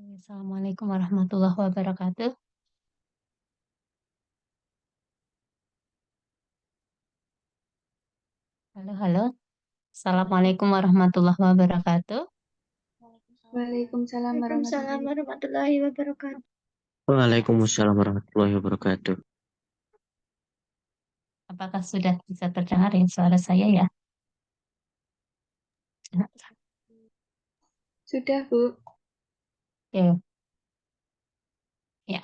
Assalamualaikum warahmatullahi wabarakatuh. Halo, halo. Assalamualaikum warahmatullahi wabarakatuh. Waalaikumsalam Waalaikumsalam warahmatullahi warahmatullahi wabarakatuh. Waalaikumsalam warahmatullahi wabarakatuh. Apakah sudah bisa terdengar ya suara saya ya? Sudah, Bu. Oke, ya.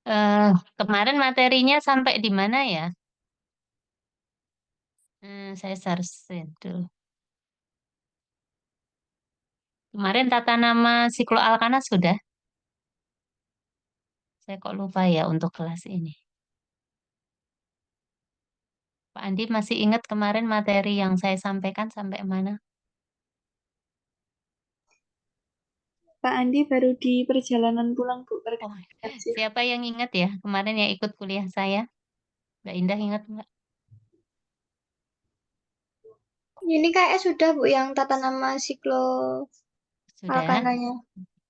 Eh, Kemarin materinya sampai di mana ya? Saya searching dulu. Kemarin tata nama sikloalkana sudah. Saya kok lupa ya untuk kelas ini. Pak Andi masih ingat kemarin materi yang saya sampaikan sampai mana? Pak Andi baru di perjalanan pulang, Bu, Oh, berkat shift. siapa yang ingat ya kemarin yang ikut kuliah saya? Mbak Indah ingat nggak? Ini kayak sudah Bu yang tata nama siklo Sudah. alkananya.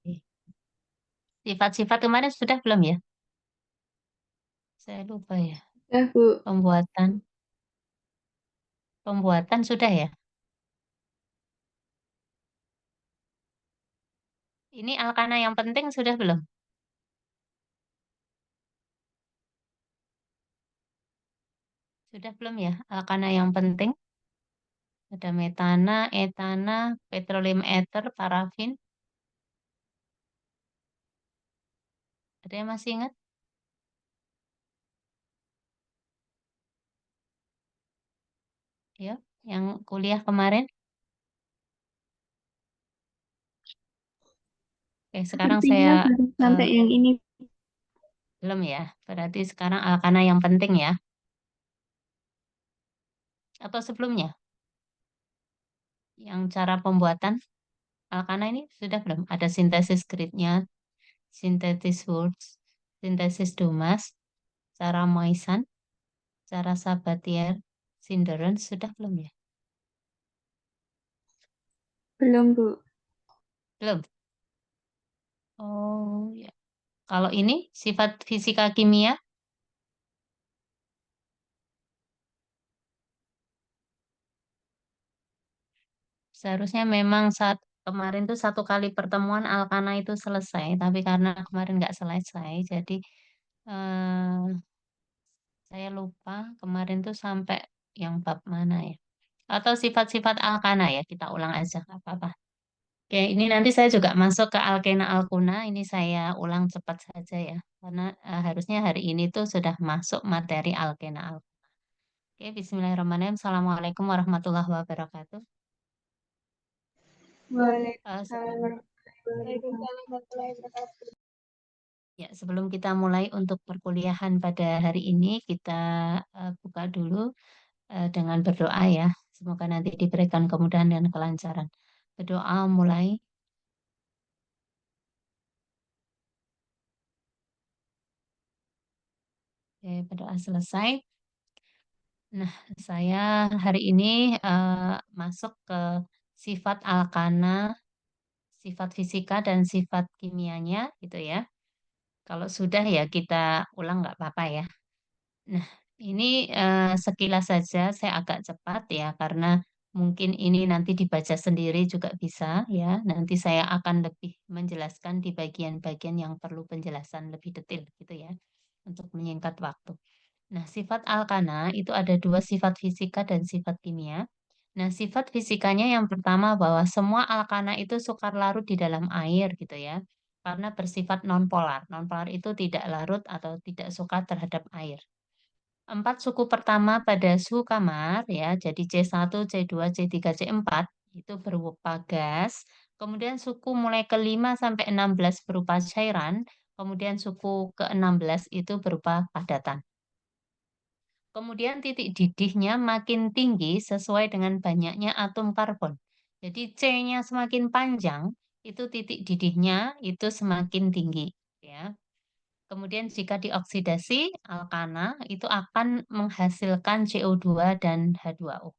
Oke. Sifat-sifat kemarin sudah belum ya? Saya lupa ya. Sudah, Bu. Pembuatan. Pembuatan sudah ya? Ini alkana yang penting sudah belum? Sudah belum ya? Alkana yang penting. Ada metana, etana, petroleum ether, parafin. Ada yang masih ingat? Ya, yang kuliah kemarin. Oke, sekarang Sepertinya saya baru eh, sampai yang ini. belum ya. Berarti sekarang alkana yang penting ya. Atau sebelumnya? Yang cara pembuatan alkana ini sudah belum? Ada sintesis gridnya, sintesis Wurtz, sintesis Dumas, cara Moissan, cara Sabatier, Sinderon, sudah belum ya? Belum, Bu. Belum. Oh ya. Kalau ini sifat fisika kimia, seharusnya memang saat kemarin tuh satu kali pertemuan alkana itu selesai, tapi karena kemarin nggak selesai, jadi eh, saya lupa kemarin tuh sampai yang bab mana ya? Atau sifat-sifat alkana ya, kita ulang aja, nggak apa-apa. Oke, ini nanti saya juga masuk ke alkena alkuna. Ini saya ulang cepat saja ya, karena harusnya hari ini tuh sudah masuk materi alkena alkuna. Oke, Bismillahirrahmanirrahim. Assalamualaikum warahmatullahi wabarakatuh. Waalaikumsalam Sebelum warahmatullahi wabarakatuh. ya, sebelum kita mulai untuk perkuliahan pada hari ini, kita buka dulu dengan berdoa ya. Semoga nanti diberikan kemudahan dan kelancaran. Berdoa mulai. Oke, berdoa selesai. Nah, saya hari ini masuk ke sifat alkana, sifat fisika dan sifat kimianya gitu ya. Kalau sudah ya kita ulang nggak apa-apa ya. Nah, ini sekilas saja saya agak cepat ya karena mungkin ini nanti dibaca sendiri juga bisa ya. Nanti saya akan lebih menjelaskan di bagian-bagian yang perlu penjelasan lebih detail gitu ya untuk menyingkat waktu. Nah, sifat alkana itu ada dua sifat fisika dan sifat kimia. Nah, sifat fisikanya yang pertama bahwa semua alkana itu sukar larut di dalam air gitu ya. Karena bersifat nonpolar. Nonpolar itu tidak larut atau tidak suka terhadap air. Empat suku pertama pada suhu kamar ya, jadi C1, C2, C3, C4 itu berupa gas. Kemudian suku mulai ke-5 sampai 16 berupa cairan. Kemudian suku ke-16 itu berupa padatan. Kemudian titik didihnya makin tinggi sesuai dengan banyaknya atom karbon. Jadi C-nya semakin panjang, itu titik didihnya itu semakin tinggi, ya. Kemudian jika dioksidasi alkana itu akan menghasilkan CO2 dan H2O.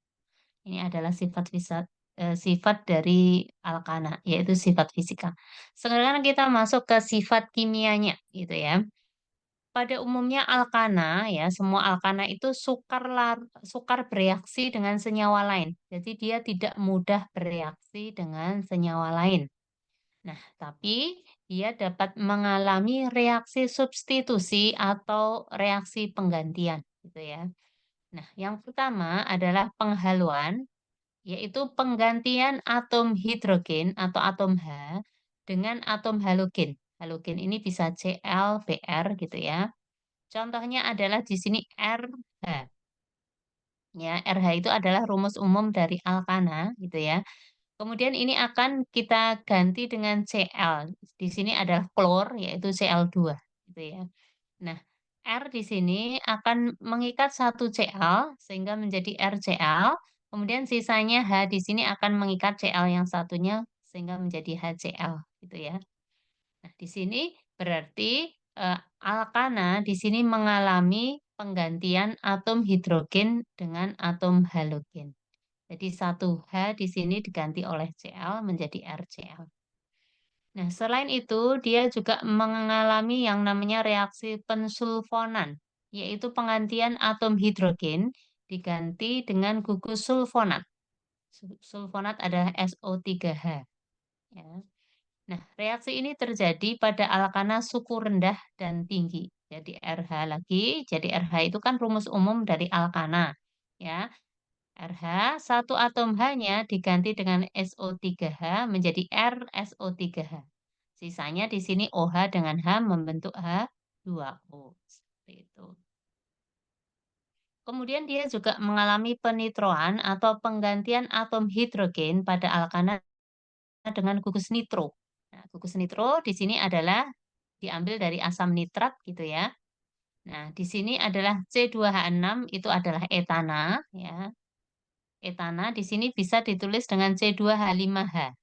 Ini adalah sifat sifat dari alkana, yaitu sifat fisika. Sekarang kita masuk ke sifat kimianya, gitu ya. Pada umumnya alkana ya, semua alkana itu sukar bereaksi dengan senyawa lain. Jadi dia tidak mudah bereaksi dengan senyawa lain. Nah, tapi dia dapat mengalami reaksi substitusi atau reaksi penggantian, gitu ya. Nah, yang pertama adalah penghaluan, yaitu penggantian atom hidrogen atau atom H dengan atom halogen. Halogen ini bisa Cl, Br gitu ya. Contohnya adalah di sini RH. Ya, RH itu adalah rumus umum dari alkana gitu ya. Kemudian ini akan kita ganti dengan Cl. Di sini adalah klor yaitu Cl2 gitu ya. Nah, R di sini akan mengikat satu Cl sehingga menjadi RCl. Kemudian sisanya H di sini akan mengikat Cl yang satunya sehingga menjadi HCl gitu ya. Nah, di sini berarti alkana di sini mengalami penggantian atom hidrogen dengan atom halogen. Jadi satu H di sini diganti oleh Cl menjadi RCl. Nah, selain itu dia juga mengalami yang namanya reaksi pensulfonan, yaitu penggantian atom hidrogen diganti dengan gugus sulfonat. Sulfonat adalah SO3H. Ya. Nah, reaksi ini terjadi pada alkana suku rendah dan tinggi. Jadi RH lagi, jadi RH itu kan rumus umum dari alkana. Ya, RH, satu atom H-nya diganti dengan SO3H menjadi RSO3H. Sisanya di sini OH dengan H membentuk H2O. Seperti itu. Kemudian dia juga mengalami penitroan atau penggantian atom hidrogen pada alkana dengan gugus nitro. Nah, gugus nitro di sini adalah diambil dari asam nitrat gitu ya. Nah, di sini adalah C2H6 itu adalah etana ya. Etana di sini bisa ditulis dengan C2H5H.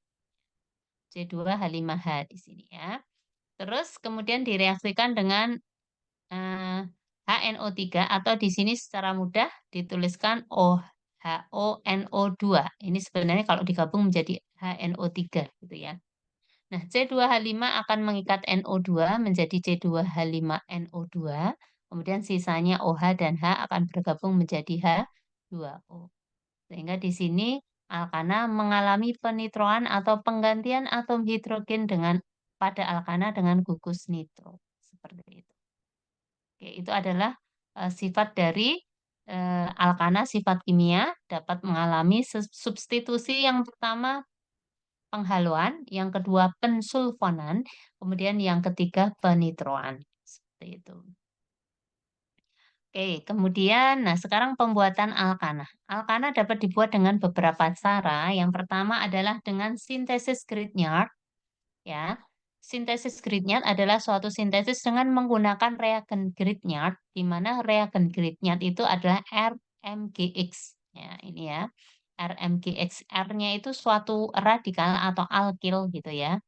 C2H5H di sini ya. Terus kemudian direaksikan dengan HNO3 atau di sini secara mudah dituliskan OHONO2. Ini sebenarnya kalau digabung menjadi HNO3 gitu ya. Nah, C2H5 akan mengikat NO2 menjadi C2H5NO2. Kemudian sisanya OH dan H akan bergabung menjadi H2O. Sehingga di sini alkana mengalami penitroan atau penggantian atom hidrogen pada alkana dengan gugus nitro. Seperti itu. Oke, itu adalah sifat dari alkana, sifat kimia dapat mengalami substitusi yang pertama penghaluan, yang kedua pensulfonan, kemudian yang ketiga penitroan. Seperti itu. Oke, kemudian, nah sekarang pembuatan alkana. Alkana dapat dibuat dengan beberapa cara. Yang pertama adalah dengan sintesis Grignard. Ya, sintesis Grignard adalah suatu sintesis dengan menggunakan reagen Grignard, di mana reagen Grignard itu adalah RMGX. Ya, ini ya, RMGX. R-nya itu suatu radikal atau alkil gitu ya.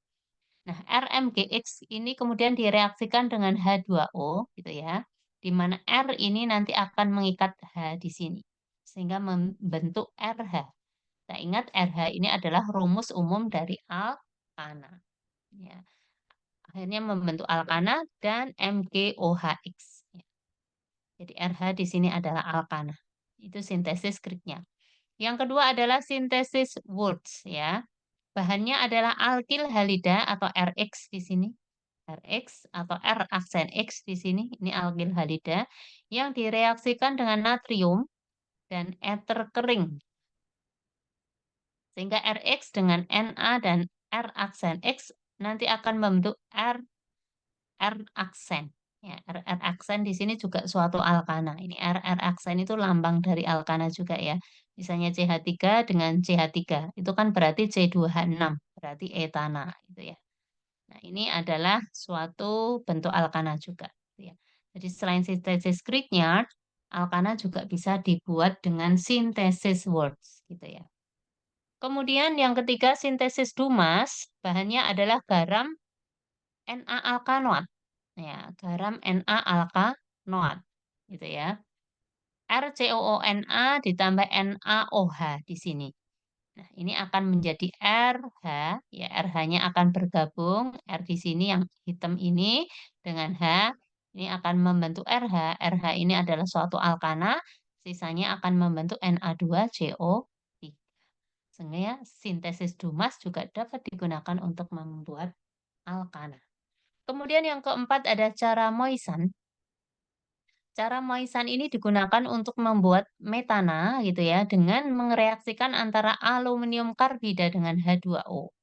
Nah, RMGX ini kemudian direaksikan dengan H2O gitu ya, di mana R ini nanti akan mengikat H di sini sehingga membentuk RH. Kita ingat RH ini adalah rumus umum dari alkana. Ya. Akhirnya membentuk alkana dan MgOHX. Ya. Jadi RH di sini adalah alkana. Itu sintesis Grignard. Yang kedua adalah sintesis Wurtz ya. Bahannya adalah alkil halida atau RX di sini. RX atau R aksen X di sini. Ini alkil halida yang direaksikan dengan natrium dan eter kering. Sehingga RX dengan Na dan R aksen X nanti akan membentuk R aksen. Ya, R aksen di sini juga suatu alkana. Ini R aksen itu lambang dari alkana juga ya. Misalnya CH3 dengan CH3. Itu kan berarti C2H6. Berarti etana gitu ya. Nah, ini adalah suatu bentuk alkana juga. Gitu ya. Jadi selain sintesis Grignard, alkana juga bisa dibuat dengan sintesis Wurtz. Gitu ya. Kemudian yang ketiga sintesis Dumas. Bahannya adalah garam Na-alkanoat. Ya, garam Na-alkanoat. Gitu ya. RCOONA ditambah NaOH di sini. Nah, ini akan menjadi RH, ya RH-nya akan bergabung, R di sini yang hitam ini dengan H, ini akan membentuk RH. RH ini adalah suatu alkana, sisanya akan membentuk Na2CO3. Sehingga ya, sintesis Dumas juga dapat digunakan untuk membuat alkana. Kemudian yang keempat ada cara Moissan. Cara Moissan ini digunakan untuk membuat metana gitu ya dengan mereaksikan antara aluminium karbida dengan H2O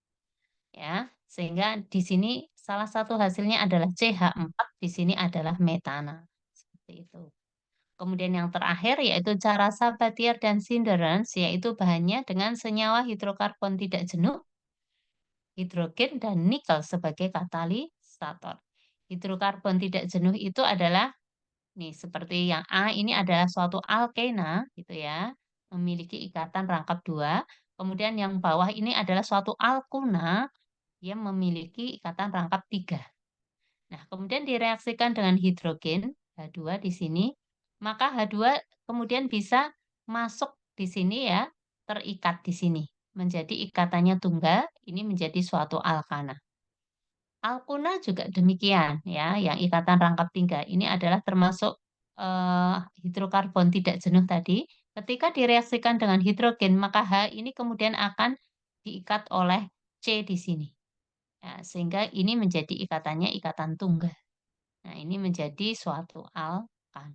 ya. Sehingga di sini salah satu hasilnya adalah CH4, di sini adalah metana. Seperti itu. Kemudian yang terakhir yaitu cara Sabatier dan Synderens yaitu bahannya dengan senyawa hidrokarbon tidak jenuh, hidrogen dan nikel sebagai katalisator. Hidrokarbon tidak jenuh itu adalah nih, seperti yang A ini adalah suatu alkena gitu ya, memiliki ikatan rangkap 2. Kemudian yang bawah ini adalah suatu alkuna yang memiliki ikatan rangkap 3. Nah, kemudian direaksikan dengan hidrogen H2 di sini, maka H2 kemudian bisa masuk di sini ya, terikat di sini menjadi ikatannya tunggal, ini menjadi suatu alkana. Alkuna juga demikian ya, yang ikatan rangkap 3 ini adalah termasuk hidrokarbon tidak jenuh tadi. Ketika direaksikan dengan hidrogen, maka H ini kemudian akan diikat oleh C di sini. Ya, sehingga ini menjadi ikatannya ikatan tunggal. Nah, ini menjadi suatu alkana.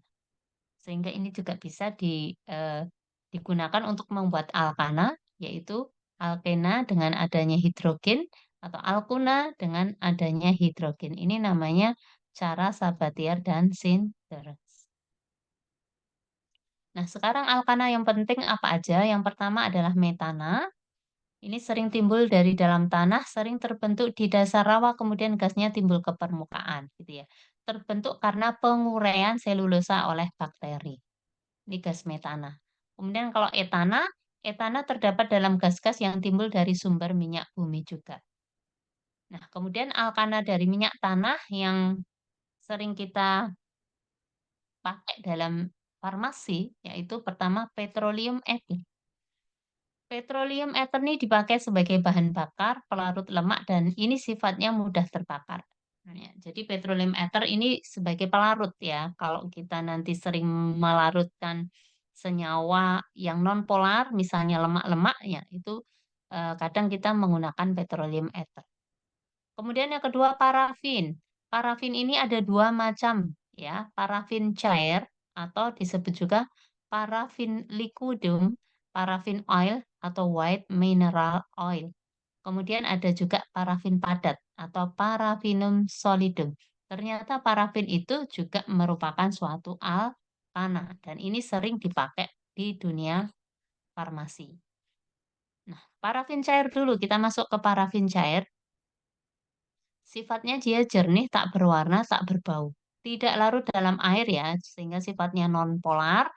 Sehingga ini juga bisa digunakan untuk membuat alkana, yaitu alkena dengan adanya hidrogen atau alkuna dengan adanya hidrogen. Ini namanya cara Sabatier dan Synderens. Nah, sekarang alkana yang penting apa aja? Yang pertama adalah metana. Ini sering timbul dari dalam tanah, sering terbentuk di dasar rawa, kemudian gasnya timbul ke permukaan, gitu ya. Terbentuk karena penguraian selulosa oleh bakteri. Ini gas metana. Kemudian kalau etana, etana terdapat dalam gas-gas yang timbul dari sumber minyak bumi juga. Nah, kemudian alkana dari minyak tanah yang sering kita pakai dalam farmasi, yaitu pertama petroleum ether. Petroleum ether ini dipakai sebagai bahan bakar, pelarut lemak, dan ini sifatnya mudah terbakar. Nah, ya, jadi petroleum ether ini sebagai pelarut ya. Kalau kita nanti sering melarutkan senyawa yang nonpolar, misalnya lemak-lemak, ya itu kadang kita menggunakan petroleum ether. Kemudian yang kedua parafin. Parafin ini ada dua macam ya, parafin cair atau disebut juga parafin liquidum, parafin oil atau white mineral oil. Kemudian ada juga parafin padat atau parafinum solidum. Ternyata parafin itu juga merupakan suatu alkana dan ini sering dipakai di dunia farmasi. Nah, parafin cair dulu, kita masuk ke parafin cair. Sifatnya dia jernih, tak berwarna, tak berbau. Tidak larut dalam air ya, sehingga sifatnya nonpolar.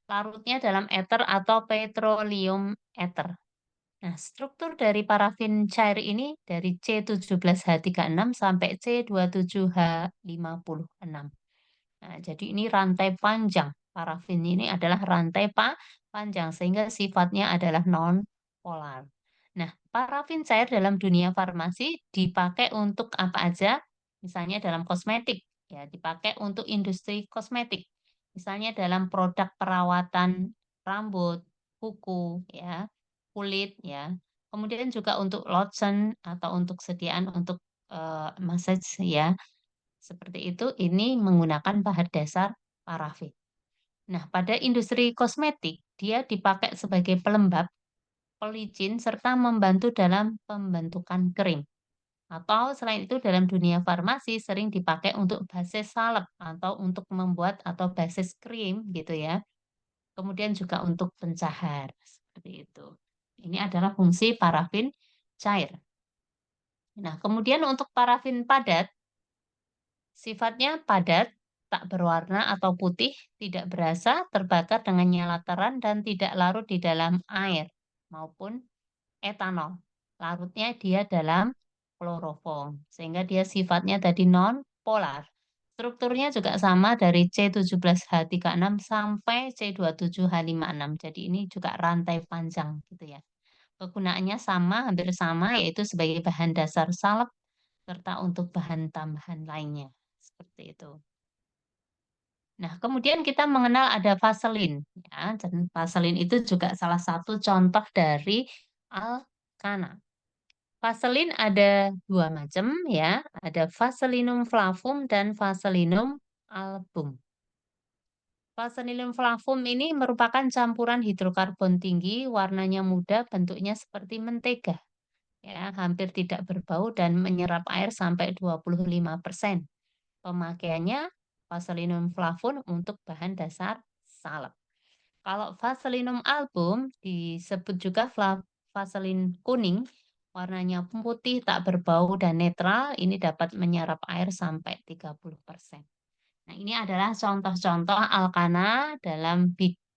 Larutnya dalam ether atau petroleum ether. Nah, struktur dari parafin cair ini dari C17H36 sampai C27H56. Nah, jadi ini rantai panjang. Parafin ini adalah rantai panjang sehingga sifatnya adalah non-polar. Nah, parafin cair dalam dunia farmasi dipakai untuk apa aja? Misalnya dalam kosmetik, ya dipakai untuk industri kosmetik. Misalnya dalam produk perawatan rambut, kuku, ya, kulit, ya. Kemudian juga untuk lotion atau untuk sediaan untuk massage, ya. Seperti itu, ini menggunakan bahan dasar parafin. Nah, pada industri kosmetik, dia dipakai sebagai pelembab, pelicin, serta membantu dalam pembentukan krim. Atau selain itu dalam dunia farmasi sering dipakai untuk basis salep atau untuk membuat atau basis krim gitu ya. Kemudian juga untuk pencahar seperti itu. Ini adalah fungsi parafin cair. Nah, kemudian untuk parafin padat sifatnya padat, tak berwarna atau putih, tidak berasa, terbakar dengan nyala terang dan tidak larut di dalam air maupun etanol. Larutnya dia dalam kloroform, sehingga dia sifatnya tadi non-polar. Strukturnya juga sama dari C17H36 sampai C27H56. Jadi ini juga rantai panjang gitu ya. kegunaannya sama, hampir sama, yaitu sebagai bahan dasar salep serta untuk bahan tambahan lainnya. Seperti itu. Nah, kemudian kita mengenal ada vaselin, ya, dan vaselin itu juga salah satu contoh dari alkana. Vaselin ada dua macam, ya, ada Vaselinum flavum dan Vaselinum album. Vaselinum flavum ini merupakan campuran hidrokarbon tinggi, warnanya muda, bentuknya seperti mentega, ya, hampir tidak berbau dan menyerap air sampai 25%. Pemakaiannya Vaselinum flavum untuk bahan dasar salep. Kalau Vaselinum album disebut juga vaselin kuning, warnanya putih, tak berbau dan netral, ini dapat menyerap air sampai 30%. Nah, ini adalah contoh-contoh alkana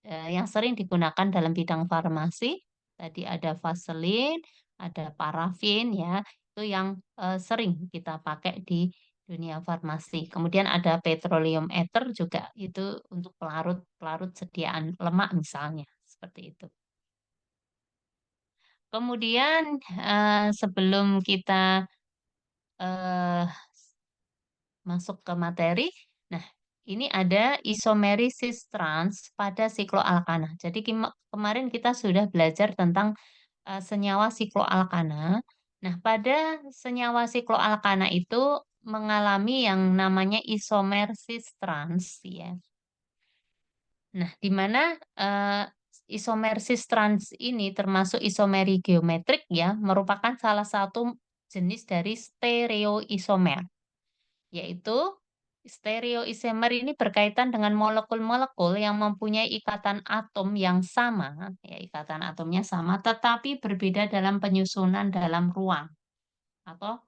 yang sering digunakan dalam bidang farmasi. Tadi ada vaselin, ada parafin, ya, itu yang sering kita pakai di dunia farmasi. Kemudian ada petroleum ether juga, itu untuk pelarut sediaan lemak misalnya, seperti itu. Kemudian sebelum kita masuk ke materi, nah ini ada isomerisis trans pada sikloalkana. Jadi kemarin kita sudah belajar tentang senyawa sikloalkana. Nah, pada senyawa sikloalkana itu mengalami yang namanya isomersis trans, ya. Nah, di mana isomersis trans ini termasuk isomeri geometrik, ya, merupakan salah satu jenis dari stereoisomer, yaitu stereoisomer ini berkaitan dengan molekul-molekul yang mempunyai ikatan atom yang sama, ya, ikatan atomnya sama, tetapi berbeda dalam penyusunan dalam ruang. Atau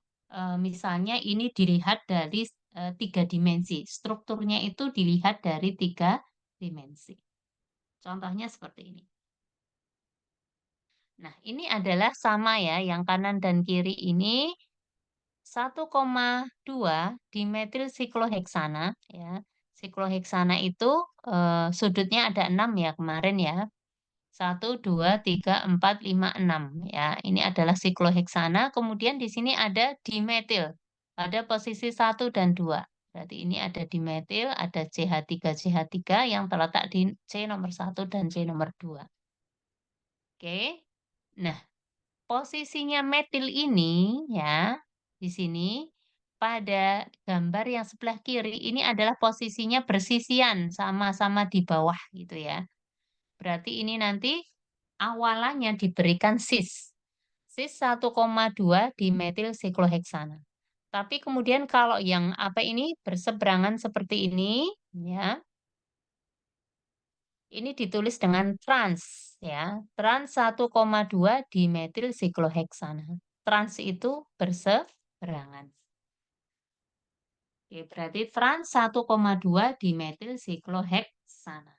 misalnya ini dilihat dari 3 dimensi, strukturnya itu dilihat dari 3 dimensi. Contohnya seperti ini. Nah, ini adalah sama, ya, yang kanan dan kiri ini 1,2 dimetil sikloheksana, ya. Sikloheksana itu sudutnya ada 6, ya, kemarin, ya. 1, 2, 3, 4, 5, 6, ya. Ini adalah sikloheksana, kemudian di sini ada dimetil pada posisi 1 dan 2. Berarti ini ada dimetil, ada CH3 yang terletak di C nomor 1 dan C nomor 2. Oke. Nah, posisinya metil ini, ya, di sini pada gambar yang sebelah kiri ini adalah posisinya bersisian, sama-sama di bawah gitu, ya. Berarti ini nanti awalannya diberikan cis. Cis 1,2 dimetil sikloheksana. Tapi kemudian kalau yang berseberangan seperti ini, ya. Ini ditulis dengan trans, ya. Trans 1,2 dimetil sikloheksana. Trans itu berseberangan. Oke, berarti trans 1,2 dimetil sikloheksana.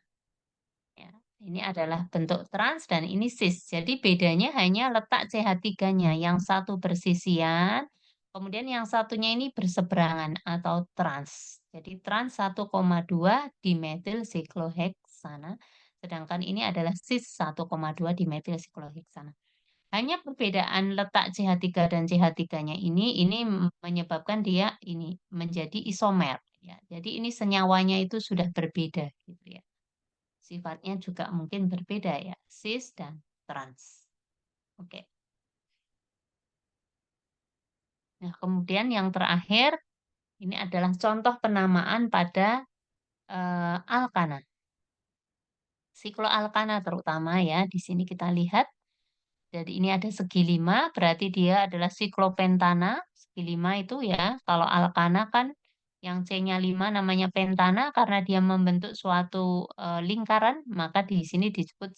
Ya, ini adalah bentuk trans dan ini cis. Jadi bedanya hanya letak CH3-nya. Yang satu bersisian, kemudian yang satunya ini berseberangan atau trans. Jadi trans 1,2 dimetil sikloheksana. Sedangkan ini adalah cis 1,2 dimetil sikloheksana. Hanya perbedaan letak CH3 dan CH3-nya ini menyebabkan dia ini menjadi isomer, ya. Jadi ini senyawanya itu sudah berbeda gitu, ya. Sifatnya juga mungkin berbeda, ya, cis dan trans. Oke. Nah, kemudian yang terakhir ini adalah contoh penamaan pada alkana. Sikloalkana terutama, ya, di sini kita lihat. Jadi ini ada segi 5, berarti dia adalah siklopentana. Segi 5 itu, ya, kalau alkana kan yang C-nya 5 namanya pentana karena dia membentuk suatu lingkaran, maka di sini disebut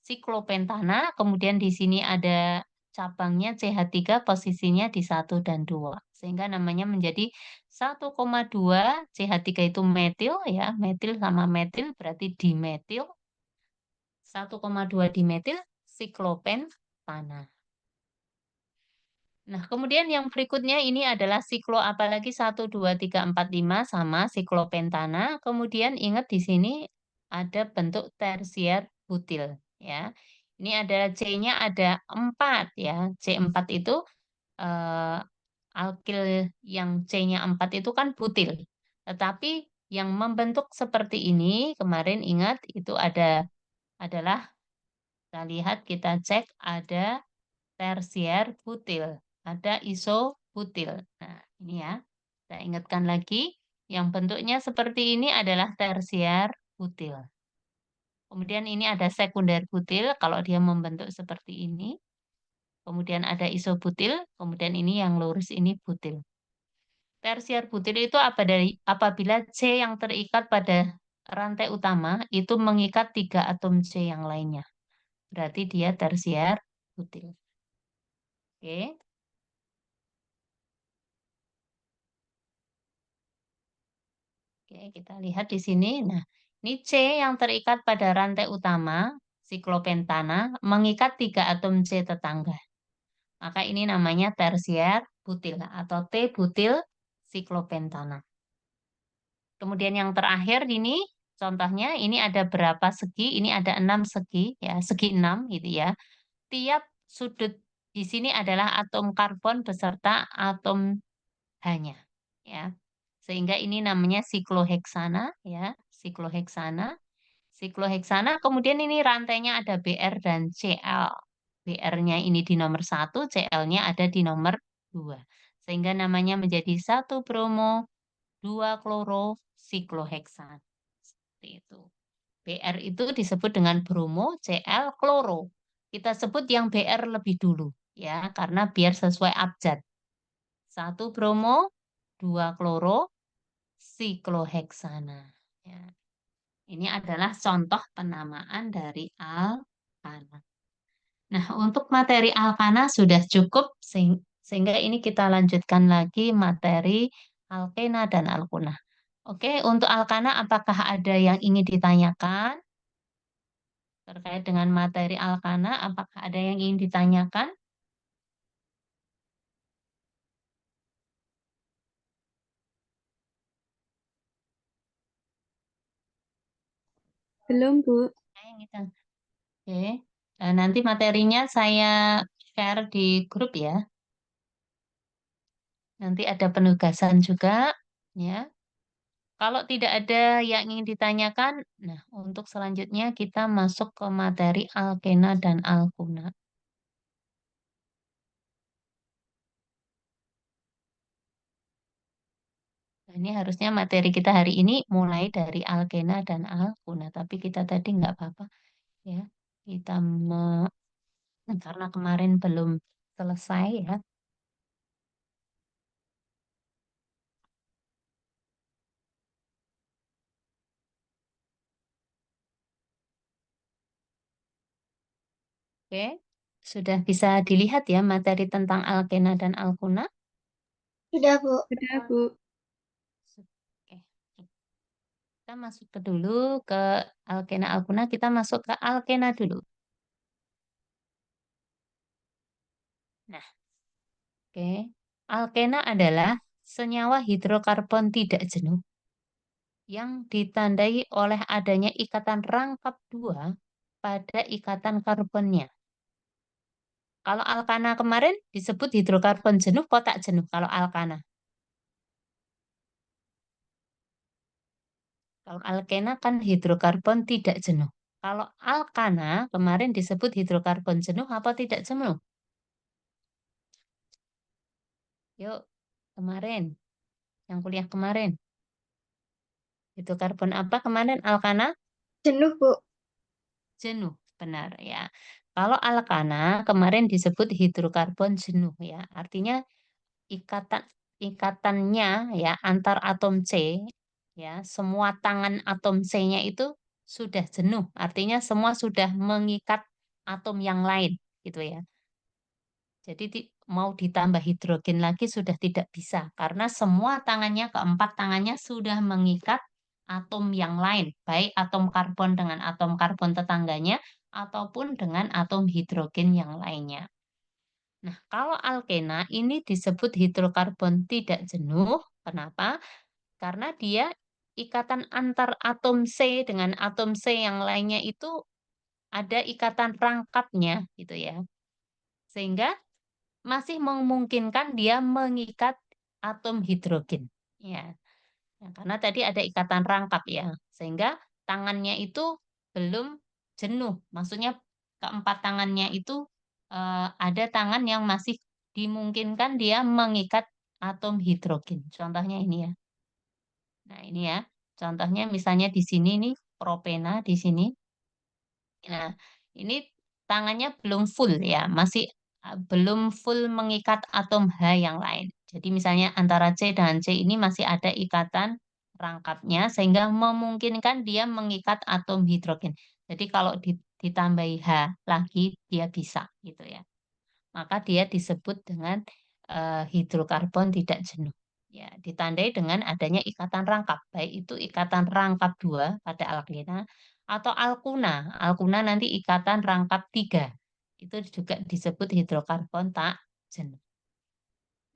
siklopentana. Kemudian di sini ada cabangnya CH3, posisinya di 1 dan 2. Sehingga namanya menjadi 1,2 CH3 itu metil, ya, metil sama metil berarti dimetil. 1,2 dimetil siklopentana. Nah, kemudian yang berikutnya ini adalah siklo apalagi 1, 2, 3, 4, 5 sama siklopentana. Kemudian ingat di sini ada bentuk tersier butil, ya. Ini ada C-nya ada 4 ya. C4 itu eh, alkil yang C-nya 4 itu kan butil. Tetapi yang membentuk seperti ini kemarin ingat itu adalah kita lihat kita cek ada tersier butil, ada isobutil. Nah, ini ya. Kita ingatkan lagi yang bentuknya seperti ini adalah tersier butil. Kemudian ini ada sekunder butil kalau dia membentuk seperti ini. Kemudian ada isobutil, kemudian ini yang lurus ini butil. Tersier butil itu apabila C yang terikat pada rantai utama itu mengikat 3 atom C yang lainnya. Berarti dia tersier butil. Oke. Oke, kita lihat di sini. Nah, ini C yang terikat pada rantai utama, siklopentana, mengikat 3 atom C tetangga. Maka ini namanya tersier butil atau T-butil siklopentana. Kemudian yang terakhir ini, contohnya ini ada berapa segi? Ini ada 6 segi, ya segi 6 gitu ya. Tiap sudut di sini adalah atom karbon beserta atom H-nya, ya. Sehingga ini namanya sikloheksana, ya, sikloheksana. Sikloheksana, kemudian ini rantainya ada Br dan Cl. Br-nya ini di nomor 1, Cl-nya ada di nomor 2. Sehingga namanya menjadi 1 bromo, 2 kloro, sikloheksan. Seperti itu. Br itu disebut dengan bromo, Cl, kloro. Kita sebut yang Br lebih dulu, ya, karena biar sesuai abjad. 1 bromo, 2 kloro, sikloheksana. Ya. Ini adalah contoh penamaan dari alkana. Nah, untuk materi alkana sudah cukup sehingga ini kita lanjutkan lagi materi alkena dan alkuna. Oke, untuk alkana apakah ada yang ingin ditanyakan terkait dengan materi alkana? Apakah ada yang ingin ditanyakan? Belum, Bu. Oke, nanti materinya saya share di grup ya. Nanti ada penugasan juga, ya. Kalau tidak ada yang ingin ditanyakan, nah untuk selanjutnya kita masuk ke materi alkena dan alkuna. Nah, ini harusnya materi kita hari ini mulai dari alkena dan alkuna, tapi kita tadi nggak apa-apa ya. Kita karena kemarin belum selesai ya. Oke, sudah bisa dilihat ya materi tentang alkena dan alkuna. Sudah, Bu. Sudah, Bu. Oke. Kita masuk dulu ke alkena alkuna, kita masuk ke alkena dulu. Nah, oke. Alkena adalah senyawa hidrokarbon tidak jenuh yang ditandai oleh adanya ikatan rangkap 2 pada ikatan karbonnya. Kalau alkana kemarin disebut hidrokarbon jenuh, kotak jenuh kalau alkana. Kalau alkena kan hidrokarbon tidak jenuh. Kalau alkana kemarin disebut hidrokarbon jenuh apa tidak jenuh? Yuk, kemarin, yang kuliah kemarin. Hidrokarbon apa kemarin alkana? Jenuh, Bu. Jenuh, benar ya. Kalau alkana kemarin disebut hidrokarbon jenuh ya. Artinya ikatannya ya antar atom C ya, semua tangan atom C-nya itu sudah jenuh. Artinya semua sudah mengikat atom yang lain gitu ya. Jadi mau ditambah hidrogen lagi sudah tidak bisa karena semua tangannya, keempat tangannya sudah mengikat atom yang lain, baik atom karbon dengan atom karbon tetangganya ataupun dengan atom hidrogen yang lainnya. Nah, kalau alkena ini disebut hidrokarbon tidak jenuh. Kenapa? Karena dia ikatan antar atom C dengan atom C yang lainnya itu ada ikatan rangkapnya gitu ya. Sehingga masih memungkinkan dia mengikat atom hidrogen. Ya. Ya, karena tadi ada ikatan rangkap ya, sehingga tangannya itu belum jenuh. Maksudnya keempat tangannya itu ada tangan yang masih dimungkinkan dia mengikat atom hidrogen. Contohnya ini ya. Nah, ini ya. Contohnya misalnya di sini nih propena di sini. Nah, ini tangannya belum full ya, masih belum full mengikat atom H yang lain. Jadi misalnya antara C dan C ini masih ada ikatan rangkapnya sehingga memungkinkan dia mengikat atom hidrogen. Jadi kalau ditambahi H lagi dia bisa gitu ya. Maka dia disebut dengan hidrokarbon tidak jenuh. Ya, ditandai dengan adanya ikatan rangkap, baik itu ikatan rangkap 2 pada alkena atau alkuna. Alkuna nanti ikatan rangkap 3. Itu juga disebut hidrokarbon tak jenuh.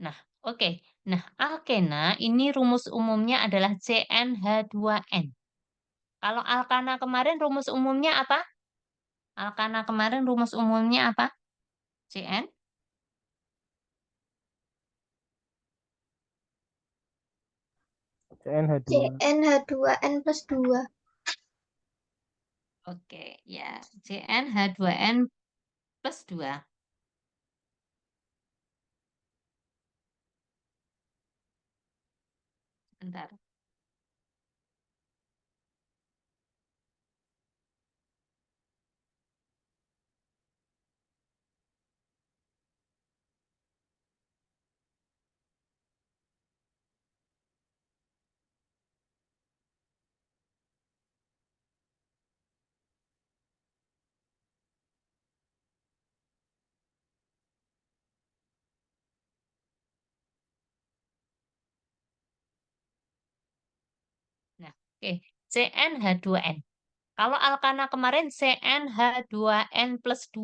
Nah, oke. Nah, alkena ini rumus umumnya adalah CnH2n. Kalau alkana kemarin rumus umumnya apa? Alkana kemarin rumus umumnya apa? Cn? CnH2. CnH2n+2. Oke, ya. CnH2n+2. Bentar. Nah, oke. CnH2n. Kalau alkana kemarin CnH2n+2,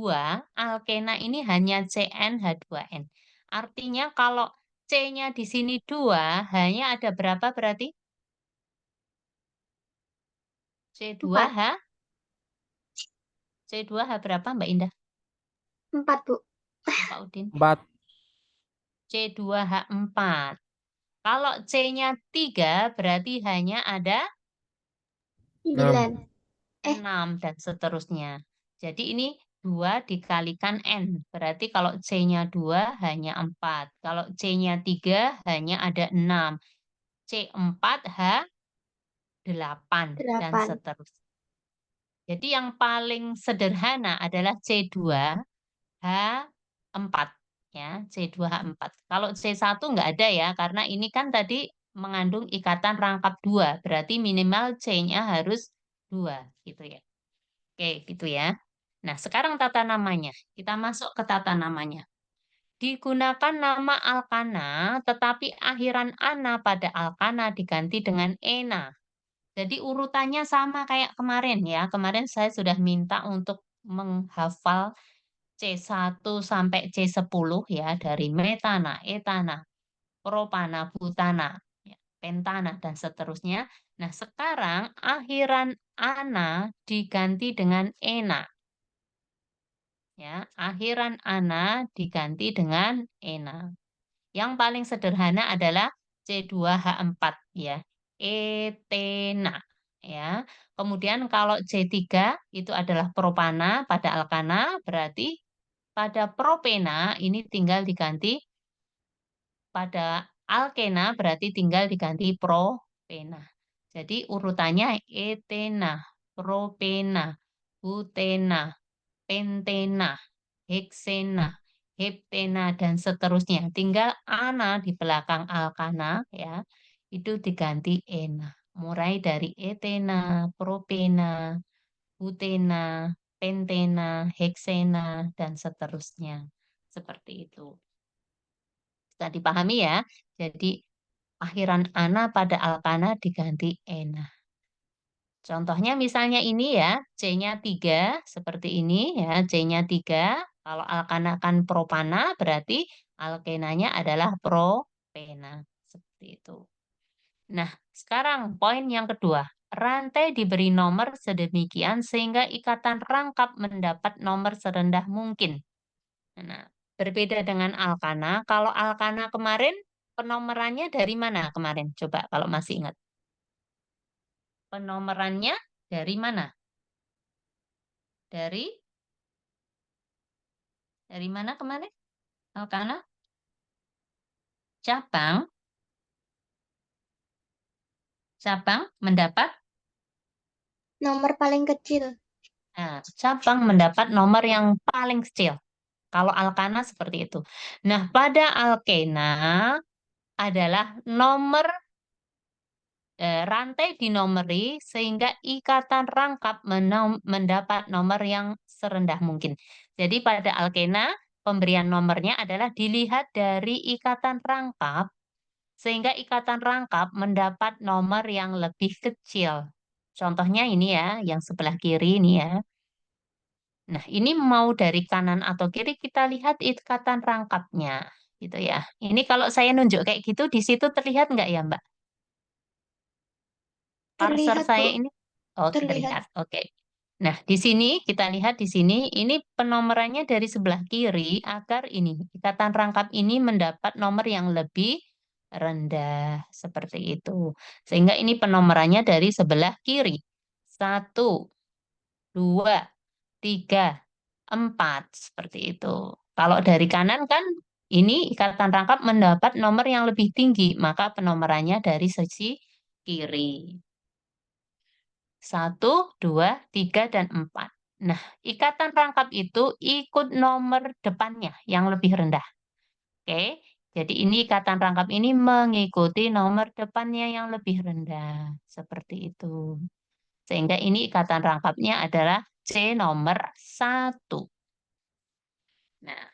alkena ini hanya CnH2n. Artinya kalau C-nya di sini 2, hanya ada berapa berarti? Empat. C2H? C2H berapa Mbak Indah? 4, Bu. Pak Udin? 4. C2H4. Kalau C-nya 3, berarti hanya ada 9. 6 dan seterusnya. Jadi ini 2 dikalikan N. Berarti kalau C-nya 2 hanya 4. Kalau C-nya 3 hanya ada 6. C4 H8 dan 8. seterusnya. Jadi yang paling sederhana adalah C2H4 ya, C2H4. Kalau C1 nggak ada ya, karena ini kan tadi mengandung ikatan rangkap 2, berarti minimal C-nya harus 2 gitu ya. Oke, gitu ya. Nah, sekarang tata namanya. Kita masuk ke tata namanya. Digunakan nama alkana, tetapi akhiran ana pada alkana diganti dengan ena. Jadi urutannya sama kayak kemarin ya. Kemarin saya sudah minta untuk menghafal C1 sampai C10 ya, dari metana, etana, propana, butana, ya, pentana, dan seterusnya. Nah, sekarang akhiran ana diganti dengan ena. Ya, akhiran ana diganti dengan ena. Yang paling sederhana adalah C2H4 ya. Etena ya. Kemudian kalau C3 itu adalah propana pada alkana, berarti pada propena ini tinggal diganti, pada alkena berarti tinggal diganti propena. Jadi urutannya etena, propena, butena, pentena, heksena, heptena, dan seterusnya. Tinggal ana di belakang alkana ya, itu diganti ena. Mulai dari etena, propena, butena, pentena, heksena, dan seterusnya. Seperti itu. Bisa dipahami ya. Jadi akhiran ana pada alkana diganti ena. Contohnya misalnya ini ya, C-nya 3 seperti ini ya, C-nya 3. Kalau alkana kan propana berarti alkenanya adalah propena. Seperti itu. Nah, sekarang poin yang kedua, rantai diberi nomor sedemikian sehingga ikatan rangkap mendapat nomor serendah mungkin. Nah, berbeda dengan alkana. Kalau alkana kemarin penomorannya dari mana kemarin? Coba kalau masih ingat. Penomorannya dari mana? Dari mana kemarin? Alkana? Cabang mendapat Nomor paling kecil. cabang mendapat nomor yang paling kecil. Kalau alkana seperti itu. Nah, pada alkena adalah nomor rantai dinomori sehingga ikatan rangkap mendapat nomor yang serendah mungkin. Jadi pada alkena pemberian nomornya adalah dilihat dari ikatan rangkap sehingga ikatan rangkap mendapat nomor yang lebih kecil. Contohnya ini ya, yang sebelah kiri ini ya. Nah, ini mau dari kanan atau kiri kita lihat ikatan rangkapnya, gitu ya. Ini kalau saya nunjuk kayak gitu, di situ terlihat nggak ya, Mbak? Cursor Terlihat, Bu. saya ini, oh Terlihat. terlihat, oke. Nah, di sini kita lihat di sini, ini penomorannya dari sebelah kiri agar ini ikatan rangkap ini mendapat nomor yang lebih rendah seperti itu. Sehingga ini penomorannya dari sebelah kiri. 1, 2, 3, 4 seperti itu. Kalau dari kanan kan ini ikatan rangkap mendapat nomor yang lebih tinggi, maka penomorannya dari sisi kiri. 1, 2, 3, dan 4. Nah, ikatan rangkap itu ikut nomor depannya yang lebih rendah. Oke, jadi ini ikatan rangkap ini mengikuti nomor depannya yang lebih rendah. Seperti itu. Sehingga ini ikatan rangkapnya adalah C nomor 1. Nah,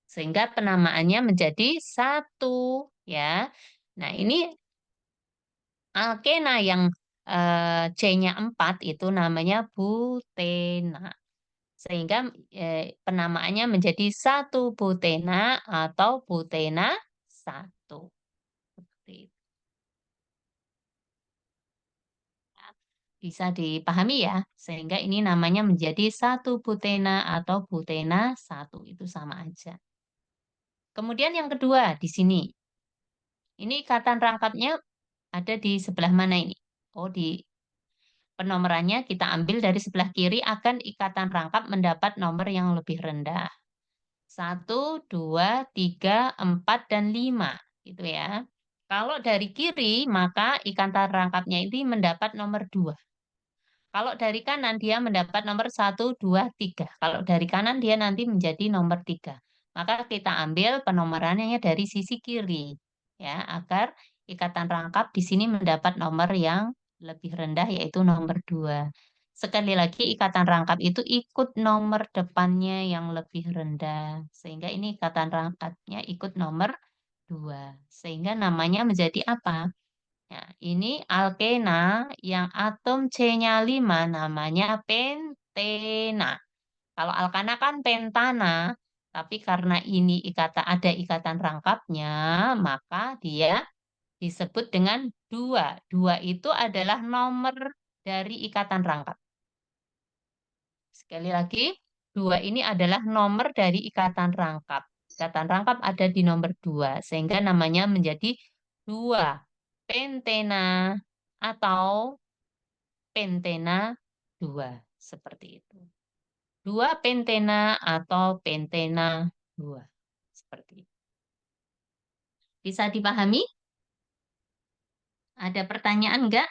sehingga penamaannya menjadi 1. Ya. Nah, ini alkena yang C-nya 4 itu namanya butena. Sehingga penamaannya menjadi 1 butena atau butena 1. Seperti itu. Bisa dipahami ya, sehingga ini namanya menjadi 1 butena atau butena 1. Itu sama aja. Kemudian yang kedua di sini. Ini ikatan rangkapnya ada di sebelah mana ini? Oh, di penomorannya kita ambil dari sebelah kiri akan ikatan rangkap mendapat nomor yang lebih rendah. 1, 2, 3, 4, dan 5. Gitu ya. Kalau dari kiri, maka ikatan rangkapnya ini mendapat nomor 2. Kalau dari kanan, dia mendapat nomor 1, 2, 3. Kalau dari kanan, dia nanti menjadi nomor 3. Maka kita ambil penomorannya dari sisi kiri. Ya, agar ikatan rangkap di sini mendapat nomor yang lebih rendah, yaitu nomor 2. Sekali lagi, ikatan rangkap itu ikut nomor depannya yang lebih rendah. Sehingga ini ikatan rangkapnya ikut nomor 2. Sehingga namanya menjadi apa? Ya, ini alkena yang atom C-nya 5 namanya pentena. Kalau alkana kan pentana, tapi karena ini ada ikatan rangkapnya, maka dia disebut dengan 2. 2 itu adalah nomor dari ikatan rangkap. Sekali lagi, 2 ini adalah nomor dari ikatan rangkap. Ikatan rangkap ada di nomor 2, sehingga namanya menjadi 2 pentena atau pentena 2. Seperti itu. 2 pentena atau pentena 2. Seperti itu. Bisa dipahami? Ada pertanyaan enggak?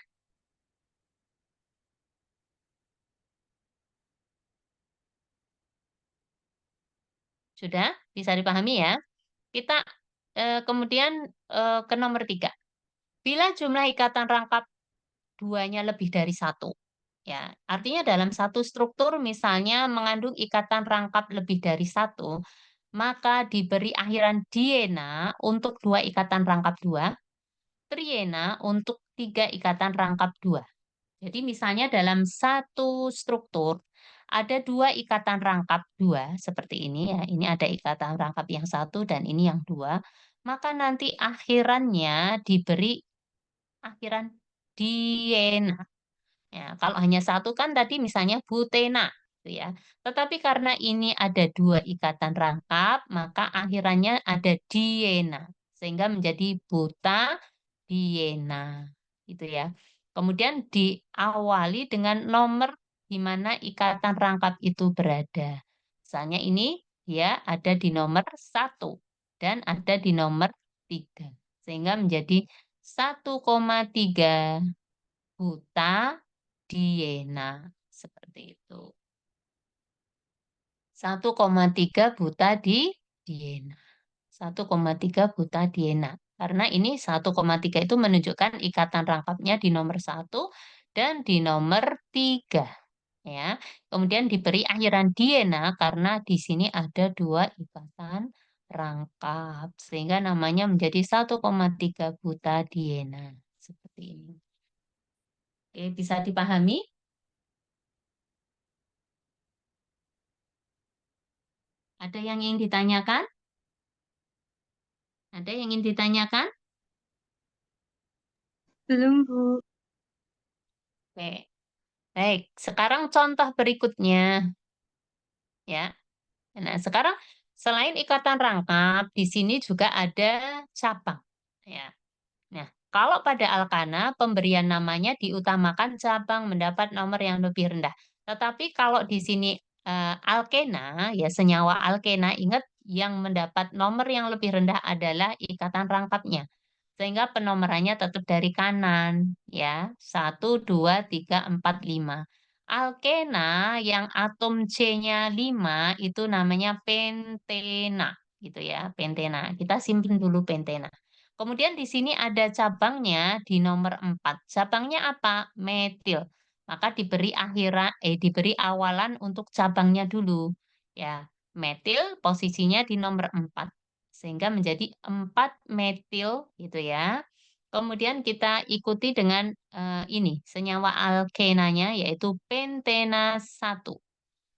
Sudah? Bisa dipahami ya? Kita kemudian ke nomor 3. Bila jumlah ikatan rangkap duanya lebih dari 1. Ya, artinya dalam satu struktur misalnya mengandung ikatan rangkap lebih dari 1, maka diberi akhiran diena untuk 2 ikatan rangkap 2, triena untuk 3 ikatan rangkap 2. Jadi misalnya dalam satu struktur ada 2 ikatan rangkap 2 seperti ini ya. Ini ada ikatan rangkap yang 1 dan ini yang 2. Maka nanti akhirannya diberi akhiran diena. Ya, kalau hanya satu kan tadi misalnya butena, gitu ya. Tetapi karena ini ada dua ikatan rangkap, maka akhirannya ada diena, sehingga menjadi buta diena, gitu ya. Kemudian diawali dengan nomor di mana ikatan rangkap itu berada. Misalnya ini dia ada di nomor 1 dan ada di nomor 3. Sehingga menjadi 1,3 buta diena. Seperti itu. 1,3 buta diena. 1,3 buta diena. Karena ini 1,3 itu menunjukkan ikatan rangkapnya di nomor 1 dan di nomor 3. Ya. Kemudian diberi akhiran diena karena di sini ada dua ikatan rangkap. Sehingga namanya menjadi 1,3 buta diena. Seperti ini. Oke, bisa dipahami? Ada yang ingin ditanyakan? Ada yang ingin ditanyakan? Belum, Bu. Oke. Baik, sekarang contoh berikutnya. Ya. Nah, sekarang selain ikatan rangkap, di sini juga ada cabang. Ya. Nah, kalau pada alkana, pemberian namanya diutamakan cabang mendapat nomor yang lebih rendah. Tetapi kalau di sini alkena, ya senyawa alkena, ingat yang mendapat nomor yang lebih rendah adalah ikatan rangkapnya. Sehingga penomorannya tetap dari kanan, ya. 1, 2, 3, 4, 5. Alkena yang atom C-nya 5 itu namanya pentena, gitu ya, pentena. Kita simpan dulu pentena. Kemudian di sini ada cabangnya di nomor 4. Cabangnya apa? Metil. Maka diberi awalan untuk cabangnya dulu. Ya, metil posisinya di nomor 4 sehingga menjadi 4 metil gitu ya. Kemudian kita ikuti dengan ini senyawa alkenanya yaitu pentena 1.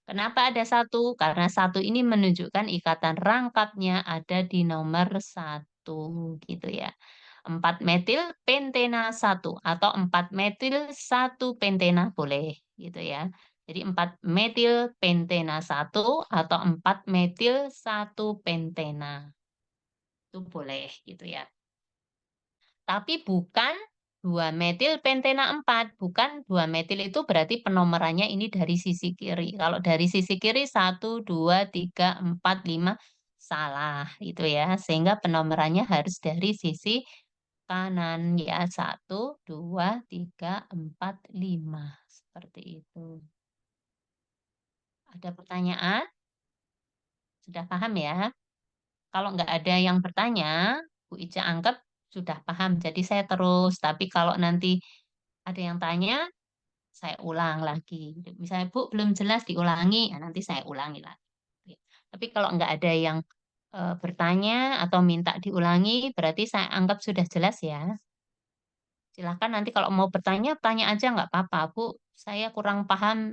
Kenapa ada 1? Karena 1 ini menunjukkan ikatan rangkapnya ada di nomor 1 gitu ya. 4 metil pentena 1 atau 4 metil 1 pentena boleh gitu ya. Jadi 4 metil pentena 1 atau 4 metil 1 pentena. Itu boleh gitu ya. Tapi bukan 2 metil pentena 4. Bukan 2 metil itu berarti penomorannya ini dari sisi kiri. Kalau dari sisi kiri 1, 2, 3, 4, 5 salah itu ya. Sehingga penomorannya harus dari sisi kanan ya. 1, 2, 3, 4, 5. Seperti itu. Ada pertanyaan? Sudah paham ya? Kalau nggak ada yang bertanya, Bu Ica anggap sudah paham. Jadi saya terus. Tapi kalau nanti ada yang tanya, saya ulang lagi. Misalnya, Bu, belum jelas diulangi, ya nanti saya ulangi lagi. Tapi kalau nggak ada yang bertanya atau minta diulangi, berarti saya anggap sudah jelas ya. Silahkan nanti kalau mau bertanya, tanya aja nggak apa-apa, Bu. Saya kurang paham,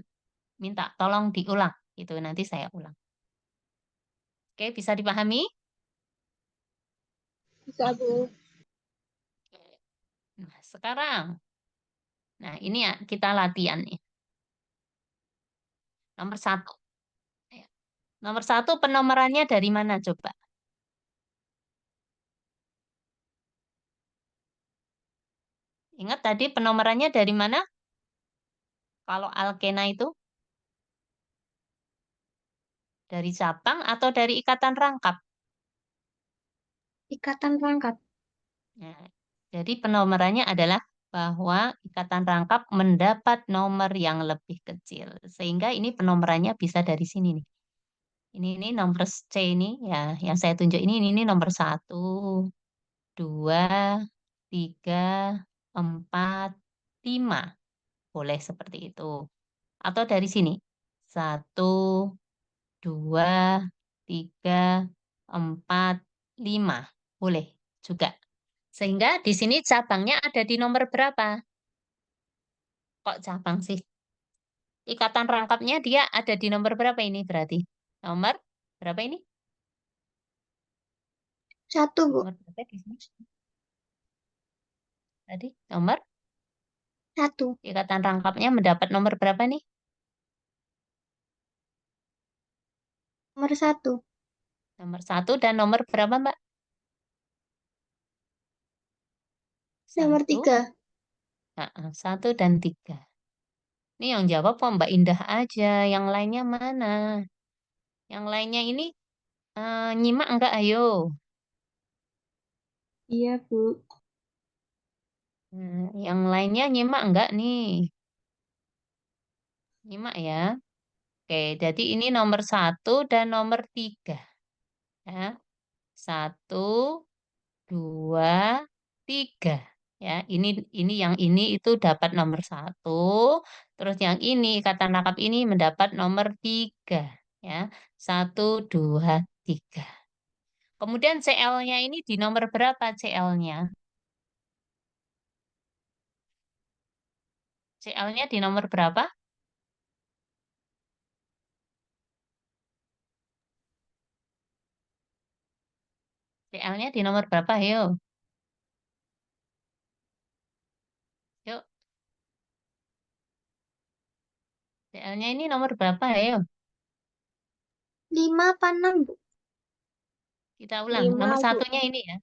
minta tolong diulang. Itu nanti saya ulang. Oke, bisa dipahami? Bisa, Bu. Nah, sekarang. Nah, ini ya kita latihan nih. Nomor 1. Ya. Nomor 1 penomorannya dari mana coba? Ingat tadi penomorannya dari mana? Kalau alkena itu dari cabang atau dari ikatan rangkap? Ikatan rangkap. Nah, jadi penomorannya adalah bahwa ikatan rangkap mendapat nomor yang lebih kecil. Sehingga ini penomorannya bisa dari sini nih. Ini nomor C ini ya, yang saya tunjuk ini nomor 1, 2, 3, 4, 5. Boleh seperti itu. Atau dari sini. 1, 2, 3, 4, 5. Boleh juga. Sehingga di sini cabangnya ada di nomor berapa? Kok cabang sih? Ikatan rangkapnya dia ada di nomor berapa ini berarti? Nomor berapa ini? 1, Bu. Nomor berapa di sini? Tadi nomor 1. Ikatan rangkapnya mendapat nomor berapa nih? Nomor 1. Nomor 1 dan nomor berapa, Mbak? Nomor 1, 3. 1 dan 3. Ini yang jawab kok Mbak Indah aja. Yang lainnya mana? Yang lainnya ini nyimak enggak? Ayo. Iya, Bu. Yang lainnya nyimak enggak nih? Nyimak ya. Oke, jadi ini nomor 1 dan nomor 3. Ya. 1, 2, 3. Ya, ini yang ini itu dapat nomor 1. Terus yang ini kata lengkap ini mendapat nomor 3. Ya. 1, 2, 3. Kemudian CL-nya ini di nomor berapa CL-nya? CL-nya di nomor berapa? CL-nya di nomor berapa? Ayo. Yuk, CL-nya ini nomor berapa? Ayo. 5 apa 6, Bu? Kita ulang. 5, Nomor Bu. satunya ini ya.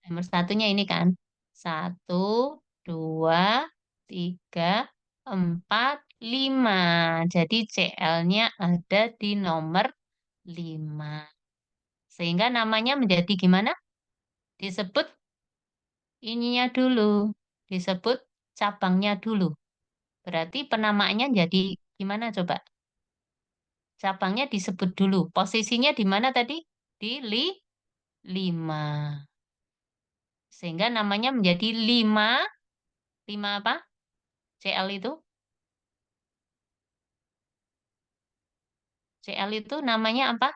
Nomor satunya ini kan. 1, 2, 3, 4, 5. Jadi CL-nya ada di nomor 5. Sehingga namanya menjadi gimana? Disebut ininya dulu. Disebut cabangnya dulu. Berarti penamaannya jadi gimana coba? Cabangnya disebut dulu. Posisinya di mana tadi? Di 5. Sehingga namanya menjadi 5. 5 apa? CL itu? CL itu namanya apa?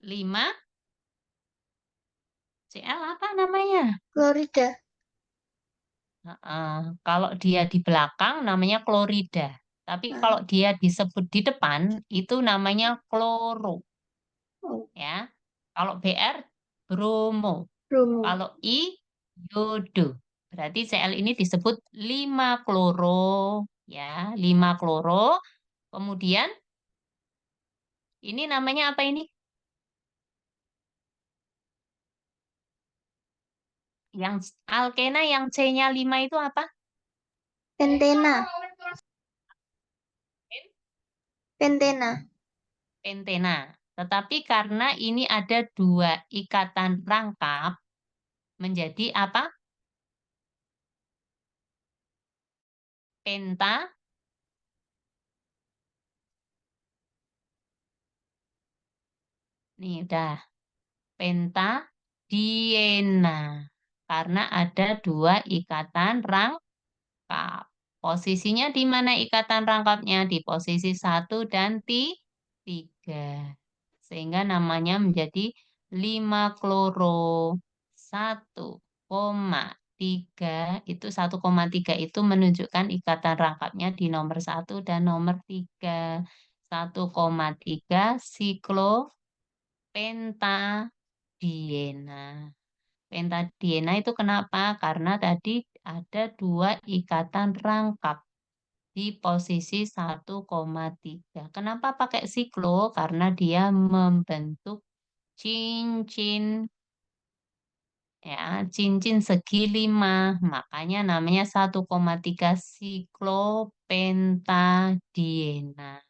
5. CL apa namanya? Florida. Kalau dia di belakang namanya klorida. Tapi Nah, kalau dia disebut di depan itu namanya kloro. oh, Ya. Kalau BR bromo. Bromo. Kalau I yodo. Berarti Cl ini disebut 5 kloro. Ya, 5 kloro. Kemudian ini namanya apa ini? Yang alkena yang C-nya 5 itu apa? Pentena. Pentena. Pentena. Tetapi karena ini ada 2 ikatan rangkap menjadi apa? Penta. Nih udah. Pentadiena. Karena ada 2 ikatan rangkap. Posisinya di mana ikatan rangkapnya? Di posisi 1 dan 3. Sehingga namanya menjadi 5 kloro. 1,3 itu 1,3 itu menunjukkan ikatan rangkapnya di nomor 1 dan nomor 3. 1,3 siklopentadiena. Pentadiena itu kenapa? Karena tadi ada 2 ikatan rangkap di posisi 1,3. Kenapa pakai siklo? Karena dia membentuk cincin, ya, cincin segi 5. Makanya namanya 1,3 siklopentadiena.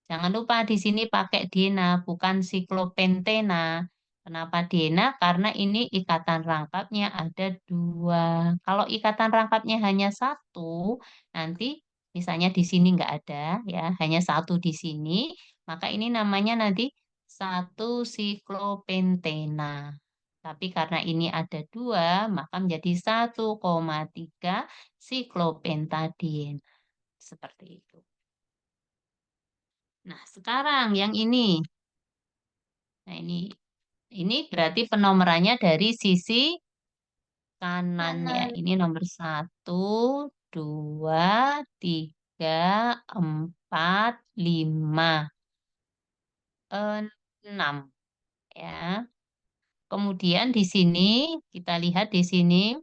Jangan lupa di sini pakai diena, bukan siklopentena. Kenapa diena? Karena ini ikatan rangkapnya ada 2. Kalau ikatan rangkapnya hanya 1, nanti misalnya di sini nggak ada, ya, hanya 1 di sini, maka ini namanya nanti 1 siklopentena. Tapi karena ini ada 2, maka menjadi 1,3 siklopentadiena. Seperti itu. Nah, sekarang yang ini. Nah, ini berarti penomorannya dari sisi kanan ya. Kanan. Ini nomor 1, 2, 3, 4, 5, 6 ya. Kemudian di sini, kita lihat di sini,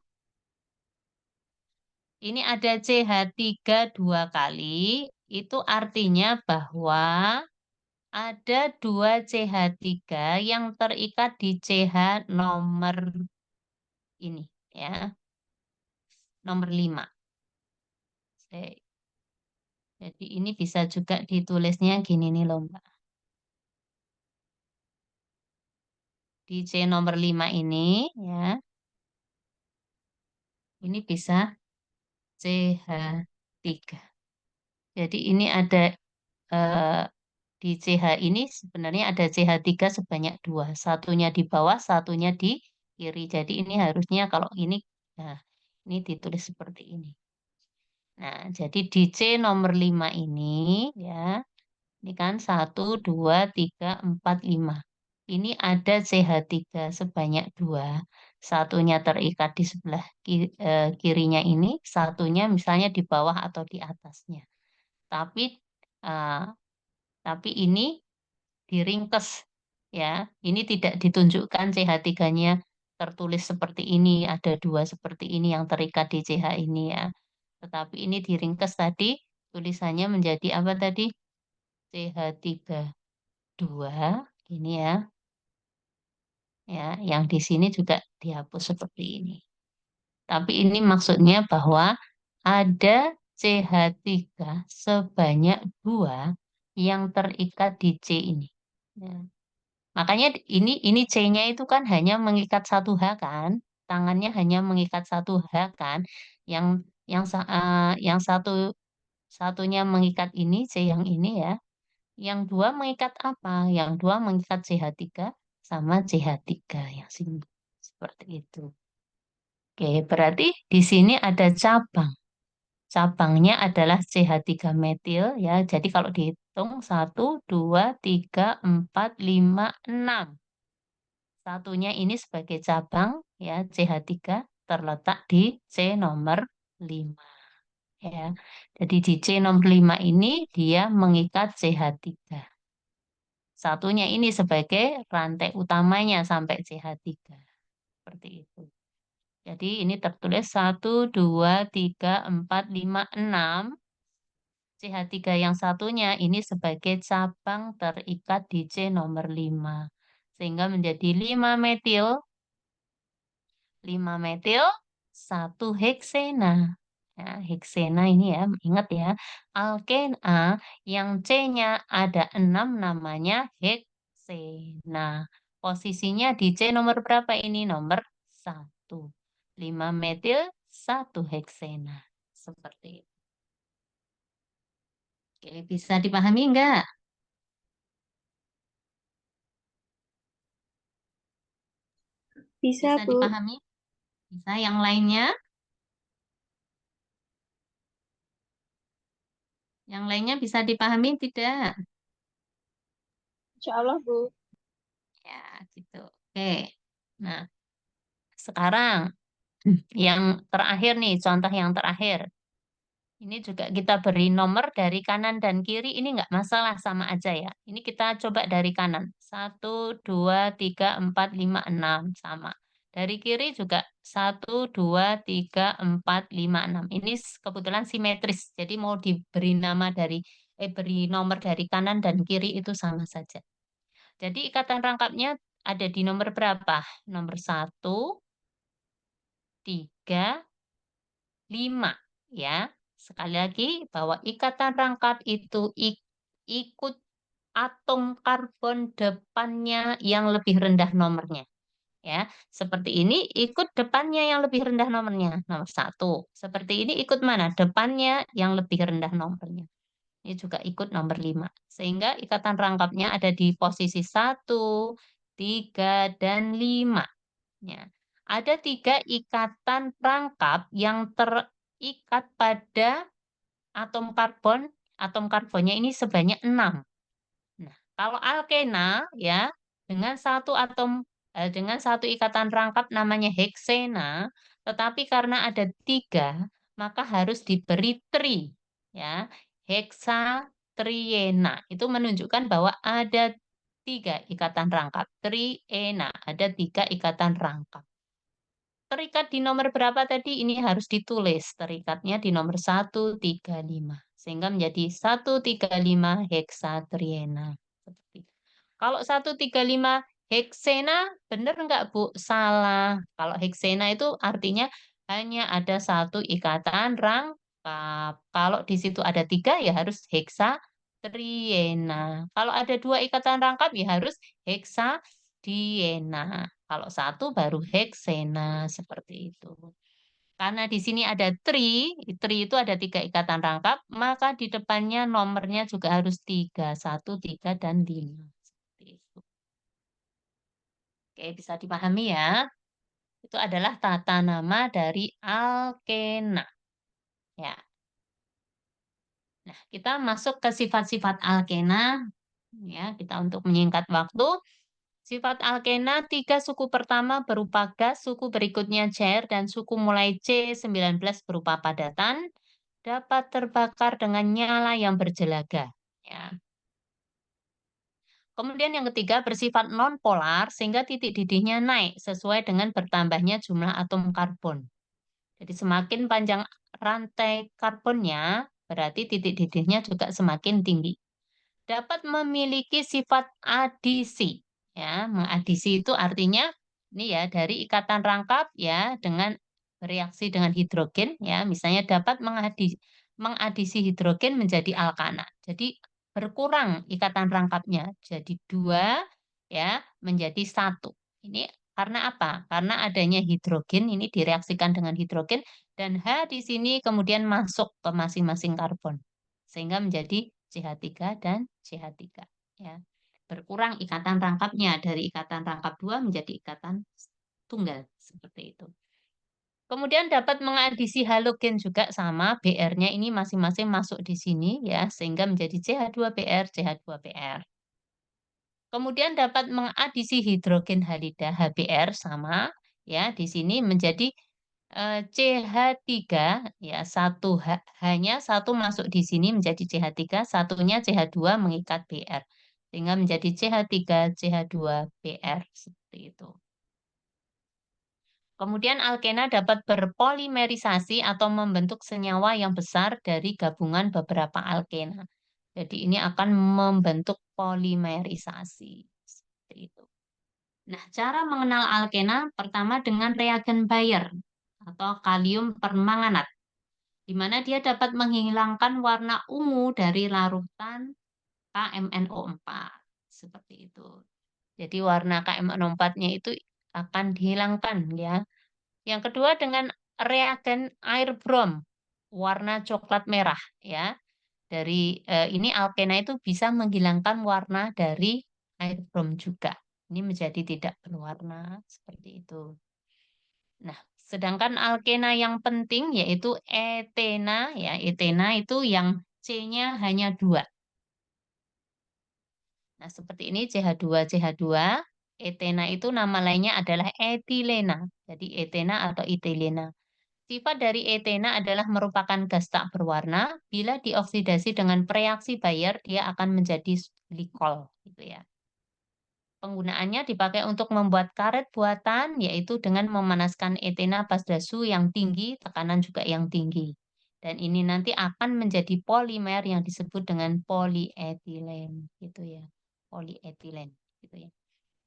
ini ada CH3 dua kali, itu artinya bahwa ada 2 CH3 yang terikat di CH nomor ini, ya, nomor 5. Jadi ini bisa juga ditulisnya gini nih loh, Mbak. Di C nomor 5 ini, ya, ini bisa CH3. Jadi ini ada di CH ini sebenarnya ada CH3 sebanyak 2. Satunya di bawah, satunya di kiri. Jadi ini harusnya kalau ini, nah, ini ditulis seperti ini. Nah, jadi di C nomor 5 ini, ya, ini kan 1, 2, 3, 4, 5. Ini ada CH3 sebanyak 2. Satunya terikat di sebelah kirinya ini, satunya misalnya di bawah atau di atasnya. Tapi eh, tapi ini diringkes, ya. Ini tidak ditunjukkan CH3-nya tertulis seperti ini, ada 2 seperti ini yang terikat di CH ini, ya. Tetapi ini diringkes tadi, tulisannya menjadi apa tadi? CH3 2, ini ya. Ya, yang di sini juga dihapus seperti ini. Tapi ini maksudnya bahwa ada CH3 sebanyak 2 yang terikat di C ini. Ya. Makanya ini C-nya itu kan hanya mengikat satu H kan, tangannya hanya mengikat satu H kan, yang satunya mengikat ini C yang ini, ya, yang 2 mengikat apa? Yang 2 mengikat CH3 sama CH3 yang sini seperti itu. Oke, berarti di sini ada cabang. Cabangnya adalah CH3 metil, ya. Jadi kalau dihitung 1, 2, 3, 4, 5, 6. Satunya ini sebagai cabang, ya, CH3 terletak di C nomor 5, ya. Jadi di C nomor 5 ini dia mengikat CH3. Satunya ini sebagai rantai utamanya sampai CH3. Seperti itu. Jadi ini tertulis 1, 2, 3, 4, 5, 6. CH3 yang satunya ini sebagai cabang terikat di C nomor 5. Sehingga menjadi 5 metil, 1 heksena. Nah, heksena ini ya, ingat ya, alkena yang C-nya ada 6 namanya heksena. Posisinya di C nomor berapa ini? Nomor 1. 5 metil, 1 heksena. Seperti itu. Oke, bisa dipahami enggak? Bisa, Bisa Bu. dipahami? Bisa yang lainnya? Yang lainnya bisa dipahami tidak? Insya Allah, Bu. Ya, gitu. Oke. Nah, sekarang yang terakhir nih, contoh yang terakhir. Ini juga kita beri nomor dari kanan dan kiri, ini nggak masalah, sama aja ya. Ini kita coba dari kanan. 1, 2, 3, 4, 5, 6. Sama. Dari kiri juga 1, 2, 3, 4, 5, 6. Ini kebetulan simetris, jadi mau diberi nama beri nomor dari kanan dan kiri itu sama saja. Jadi ikatan rangkapnya ada di nomor berapa? Nomor 1, 3, 5, ya. Sekali lagi bahwa ikatan rangkap itu ikut atom karbon depannya yang lebih rendah nomornya. Ya, seperti ini ikut depannya yang lebih rendah nomornya, nomor 1. Seperti ini ikut mana? Depannya yang lebih rendah nomornya. Ini juga ikut nomor 5. Sehingga ikatan rangkapnya ada di posisi 1, 3, dan 5. Ya. Ada 3 ikatan rangkap yang terikat pada atom karbon. Atom karbonnya ini sebanyak 6. Nah, kalau alkena, ya, dengan satu ikatan rangkap namanya heksena, tetapi karena ada 3, maka harus diberi tri, ya, heksatriena. Itu menunjukkan bahwa ada 3 ikatan rangkap. Triena, ada 3 ikatan rangkap. Terikat di nomor berapa tadi? Ini harus ditulis. Terikatnya di nomor 135. Sehingga menjadi 135 heksatriena. Kalau 135 heksena, benar nggak Bu? Salah. Kalau heksena itu artinya hanya ada 1 ikatan rangkap. Kalau di situ ada 3 ya harus heksatriena. Kalau ada 2 ikatan rangkap ya harus heksadiena. Kalau 1 baru heksena, seperti itu. Karena di sini ada tri itu ada 3 ikatan rangkap, maka di depannya nomornya juga harus 3, 1, 3, dan 5. Seperti itu. Oke, bisa dipahami ya. Itu adalah tata nama dari alkena. Ya. Nah, kita masuk ke sifat-sifat alkena. Ya, kita untuk menyingkat waktu. Sifat alkena, 3 suku pertama berupa gas, suku berikutnya cair, dan suku mulai C19 berupa padatan, dapat terbakar dengan nyala yang berjelaga. Ya. Kemudian yang ketiga bersifat nonpolar sehingga titik didihnya naik sesuai dengan bertambahnya jumlah atom karbon. Jadi semakin panjang rantai karbonnya, berarti titik didihnya juga semakin tinggi. Dapat memiliki sifat adisi. Ya, mengadisi itu artinya ini ya dari ikatan rangkap ya dengan bereaksi dengan hidrogen ya, misalnya dapat mengadisi hidrogen menjadi alkana. Jadi berkurang ikatan rangkapnya jadi 2 ya menjadi 1. Ini karena apa? Karena adanya hidrogen ini direaksikan dengan hidrogen dan H di sini kemudian masuk ke masing-masing karbon sehingga menjadi CH3 dan CH3 ya. Berkurang ikatan rangkapnya dari ikatan rangkap 2 menjadi ikatan tunggal seperti itu. Kemudian dapat mengadisi halogen juga sama, Br-nya ini masing-masing masuk di sini ya sehingga menjadi CH2Br, CH2Br. Kemudian dapat mengadisi hidrogen halida HBr sama ya di sini menjadi CH3 ya hanya satu masuk di sini menjadi CH3, satunya CH2 mengikat Br sehingga menjadi CH3 CH2 Br seperti itu. Kemudian alkena dapat berpolimerisasi atau membentuk senyawa yang besar dari gabungan beberapa alkena. Jadi ini akan membentuk polimerisasi seperti itu. Nah, cara mengenal alkena pertama dengan reagen Bayer atau kalium permanganat, di mana dia dapat menghilangkan warna ungu dari larutan KMNO4. Seperti itu. Jadi warna KMNO4-nya itu akan dihilangkan ya. Yang kedua dengan reagen air brom, warna coklat merah ya. Dari ini alkena itu bisa menghilangkan warna dari air brom juga. Ini menjadi tidak berwarna seperti itu. Nah, sedangkan alkena yang penting yaitu etena ya, etena itu yang C-nya hanya 2. Nah, seperti ini CH2 CH2, etena itu nama lainnya adalah etilena. Jadi etena atau etilena. Sifat dari etena adalah merupakan gas tak berwarna. Bila dioksidasi dengan reaksi Bayer, dia akan menjadi glikol gitu ya. Penggunaannya dipakai untuk membuat karet buatan, yaitu dengan memanaskan etena pada suhu yang tinggi, tekanan juga yang tinggi. Dan ini nanti akan menjadi polimer yang disebut dengan polietilen, gitu ya. Polietilen, gitu ya.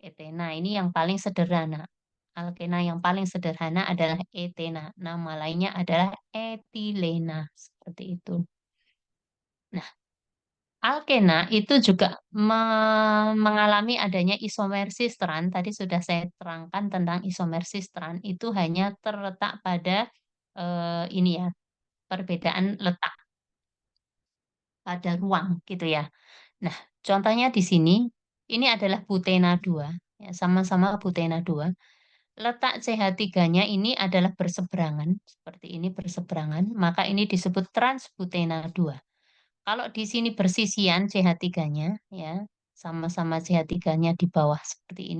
Etena ini yang paling sederhana. Alkena yang paling sederhana adalah etena. Nama lainnya adalah etilena, seperti itu. Nah, alkena itu juga mengalami adanya isomer sistran. Tadi sudah saya terangkan tentang isomer sistran. Itu hanya terletak pada ini ya, perbedaan letak pada ruang gitu ya. Nah, contohnya di sini, ini adalah butena 2. Ya, sama-sama butena 2. Letak CH3-nya ini adalah berseberangan, seperti ini berseberangan, maka ini disebut transbutena 2. Kalau di sini bersisian CH3-nya ya, sama-sama CH3-nya di bawah seperti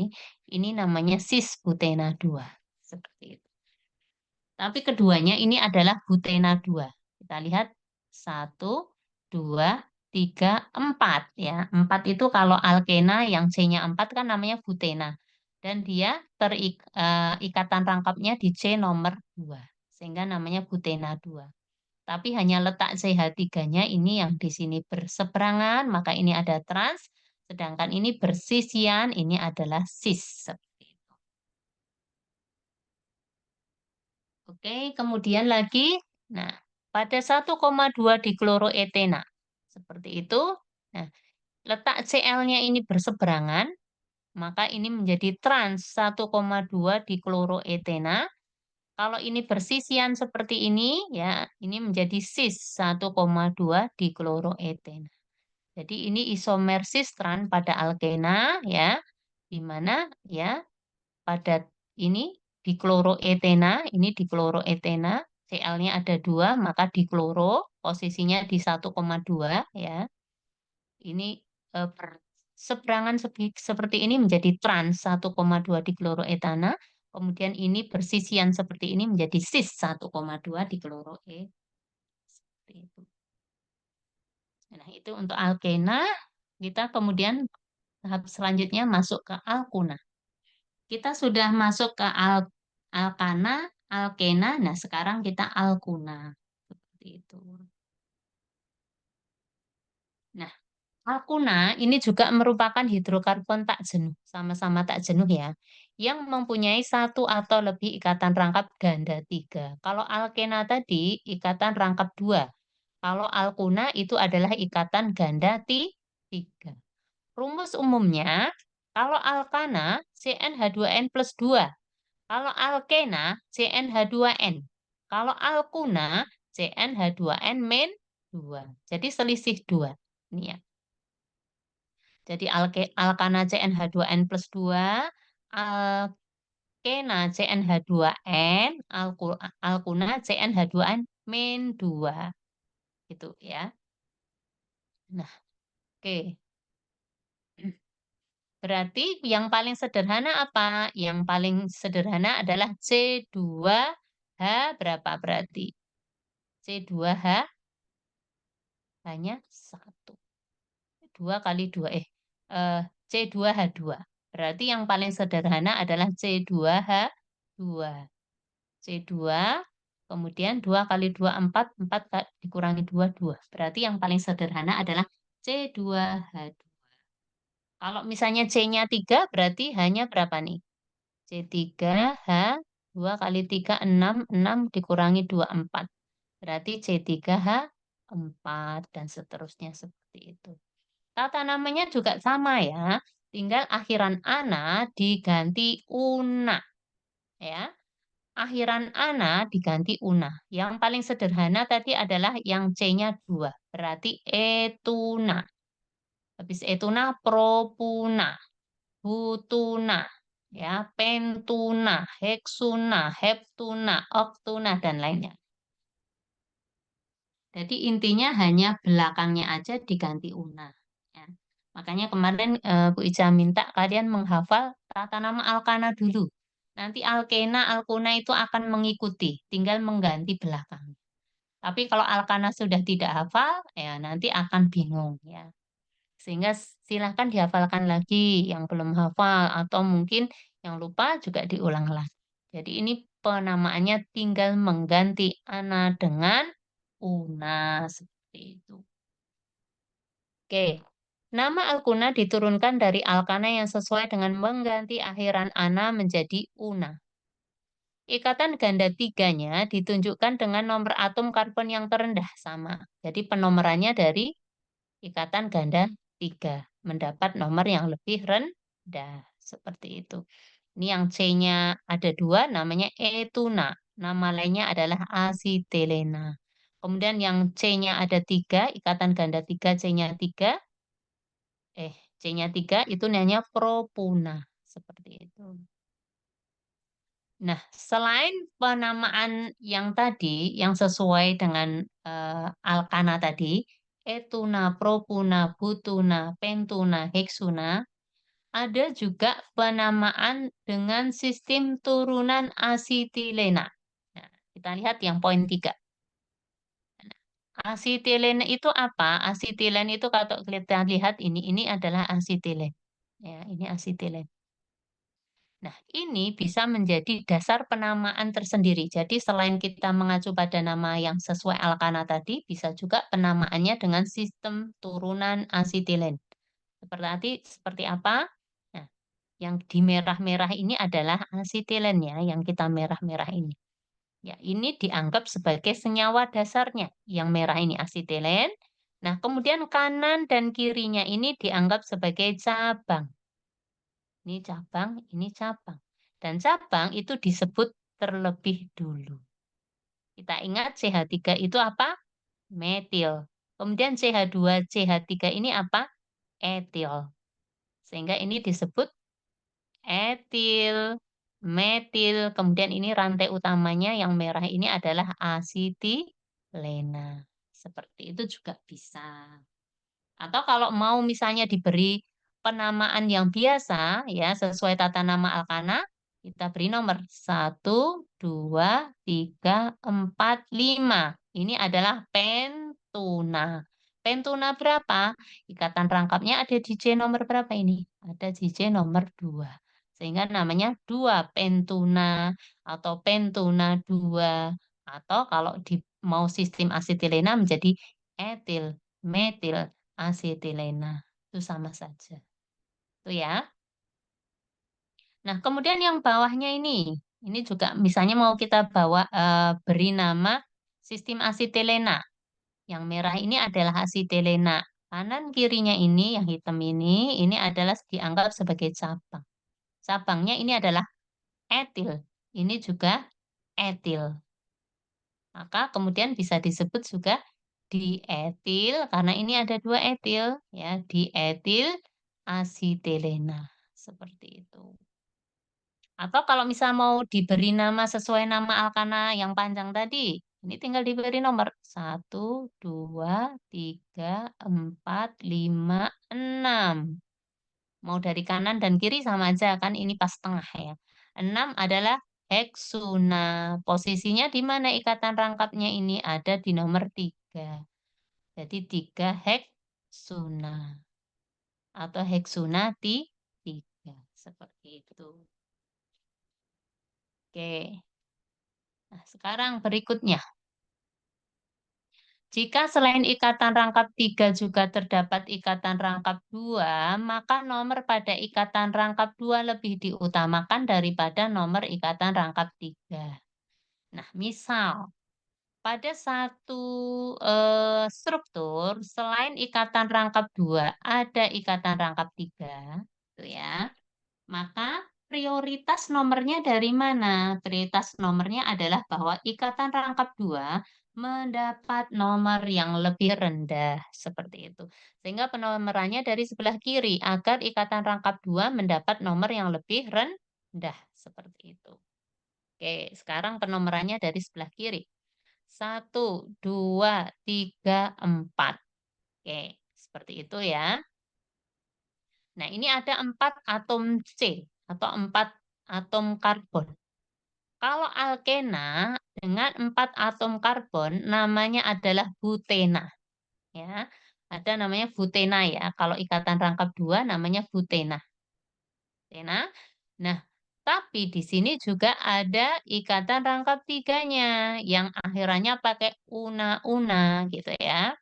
ini namanya cisbutena 2. Seperti itu. Tapi keduanya ini adalah butena 2. Kita lihat 1, 2, 3, 4 ya. 4 itu kalau alkena yang C-nya 4 kan namanya butena. Dan dia ikatan rangkapnya di C nomor 2. Sehingga namanya butena 2. Tapi hanya letak CH3-nya ini yang di sini berseberangan, maka ini ada trans. Sedangkan ini bersisian, ini adalah cis. Seperti itu. Oke, kemudian lagi, nah pada 1,2 dikloroetena. Seperti itu. Nah, letak Cl-nya ini berseberangan, maka ini menjadi trans 1,2 dikloroetena. Kalau ini bersisian seperti ini, ya, ini menjadi cis 1,2 dikloroetena. Jadi ini isomer sistran pada alkena, ya, di mana ya pada ini dikloroetena, ini dikloroetena, Cl-nya ada 2, maka dikloro, posisinya di 1,2 ya. Ini berseberangan seperti ini menjadi trans 1,2 dikloroetana, kemudian ini bersisian seperti ini menjadi cis 1,2 dikloroetana. Seperti itu. Nah, itu untuk alkena. Kita kemudian tahap selanjutnya masuk ke alkuna. Kita sudah masuk ke alkana, alkena, nah sekarang kita alkuna. Seperti itu. Nah, alkuna ini juga merupakan hidrokarbon tak jenuh, sama-sama tak jenuh ya, yang mempunyai satu atau lebih ikatan rangkap ganda 3. Kalau alkena tadi ikatan rangkap 2. Kalau alkuna itu adalah ikatan ganda 3. Rumus umumnya, kalau alkana CnH2n plus 2. Kalau alkena CnH2n. Kalau alkuna CnH2n min 2. Jadi selisih 2. Ini ya. Jadi alkana CnH2n plus 2, alkena CnH2n, alkuna CnH2n min 2. Gitu ya. Nah, oke. Berarti yang paling sederhana apa? Yang paling sederhana adalah C2H berapa berarti? C2H hanya 1. 2 kali 2, C2H2. Berarti yang paling sederhana adalah C2H2. C2, kemudian 2 kali 2, 4, 4 dikurangi 2, 2. Berarti yang paling sederhana adalah C2H2. Kalau misalnya C-nya 3, berarti hanya berapa nih? C3H, 2 kali 3, 6, 6 dikurangi 2, 4. Berarti C3H, 4, dan seterusnya seperti itu. Tata namanya juga sama ya, tinggal akhiran ana diganti una. Ya, akhiran ana diganti una. Yang paling sederhana tadi adalah yang C-nya 2, berarti etuna. Habis etuna propuna, butuna, ya, pentuna, heksuna, heptuna, oktuna, dan lainnya. Jadi intinya hanya belakangnya aja diganti una. Ya. Makanya kemarin Bu Ica minta kalian menghafal tata nama alkana dulu. Nanti alkena, alkuna itu akan mengikuti, tinggal mengganti belakang. Tapi kalau alkana sudah tidak hafal, ya nanti akan bingung ya. Sehingga silahkan dihafalkan lagi yang belum hafal atau mungkin yang lupa juga diulang lagi. Jadi ini penamaannya tinggal mengganti ana dengan una seperti itu. Oke. Nama alkuna diturunkan dari alkana yang sesuai dengan mengganti akhiran ana menjadi una. Ikatan ganda 3-nya ditunjukkan dengan nomor atom karbon yang terendah sama. Jadi penomorannya dari ikatan ganda 3 mendapat nomor yang lebih rendah seperti itu. Ini yang C-nya ada 2 namanya etuna. Nama lainnya adalah asitelena. Kemudian yang C-nya ada 3, ikatan ganda 3 C-nya 3. C-nya 3 itu namanya propuna seperti itu. Nah, selain penamaan yang tadi yang sesuai dengan alkana tadi, etuna, propuna, butuna, pentuna, heksuna, ada juga penamaan dengan sistem turunan asetilena. Nah, kita lihat yang poin 3. Asetilen itu apa? Asetilen itu kalau kita lihat ini adalah asetilen. Ya, ini asetilen. Nah, ini bisa menjadi dasar penamaan tersendiri. Jadi selain kita mengacu pada nama yang sesuai alkana tadi, bisa juga penamaannya dengan sistem turunan asetilen. Seperti apa? Nah, yang di merah-merah ini adalah asetilen ya, yang kita merah-merah ini. Ya, ini dianggap sebagai senyawa dasarnya. Yang merah ini asetilen. Nah, kemudian kanan dan kirinya ini dianggap sebagai cabang. Ini cabang, ini cabang. Dan cabang itu disebut terlebih dulu. Kita ingat CH3 itu apa? Metil. Kemudian CH2, CH3 ini apa? Etil. Sehingga ini disebut etil, metil. Kemudian ini rantai utamanya yang merah ini adalah asetilena. Seperti itu juga bisa. Atau kalau mau misalnya diberi penamaan yang biasa, ya sesuai tata nama alkana, kita beri nomor 1, 2, 3, 4, 5. Ini adalah pentuna. Pentuna berapa? Ikatan rangkapnya ada di C nomor berapa ini? Ada di C nomor 2. Sehingga namanya 2 pentuna atau pentuna 2. Atau kalau mau sistem asetilena menjadi etil, metil, asetilena. Itu sama saja. Itu ya. Nah, kemudian yang bawahnya ini juga misalnya mau kita beri nama sistem asetilena. Yang merah ini adalah asetilena. Kanan kirinya ini yang hitam ini adalah dianggap sebagai cabang. Cabangnya ini adalah etil. Ini juga etil. Maka kemudian bisa disebut juga dietil karena ini ada 2 etil ya, dietil asetilena seperti itu. Atau kalau misal mau diberi nama sesuai nama alkana yang panjang tadi, ini tinggal diberi nomor 1, 2, 3, 4, 5, 6. Mau dari kanan dan kiri sama aja kan ini pas tengah ya. 6 adalah heksuna. Posisinya di mana ikatan rangkapnya ini ada di nomor 3. Jadi 3 heksuna. Atau heksuna 3. Seperti itu. Oke. Nah, sekarang berikutnya. Jika selain ikatan rangkap 3 juga terdapat ikatan rangkap 2, maka nomor pada ikatan rangkap 2 lebih diutamakan daripada nomor ikatan rangkap 3. Nah, misal pada satu struktur, selain ikatan rangkap 2, ada ikatan rangkap 3, gitu ya. Maka prioritas nomornya dari mana? Prioritas nomornya adalah bahwa ikatan rangkap 2 mendapat nomor yang lebih rendah, seperti itu. Sehingga penomorannya dari sebelah kiri agar ikatan rangkap 2 mendapat nomor yang lebih rendah, seperti itu. Oke, sekarang penomorannya dari sebelah kiri. 1, 2, 3, 4. Oke, seperti itu ya. Nah, ini ada 4 atom C atau 4 atom karbon. Kalau alkena dengan 4 atom karbon namanya adalah butena. Ya, ada namanya butena ya. Kalau ikatan rangkap 2 namanya butena. Butena. Nah, tapi di sini juga ada ikatan rangkap 3-nya yang akhirannya pakai una-una gitu ya.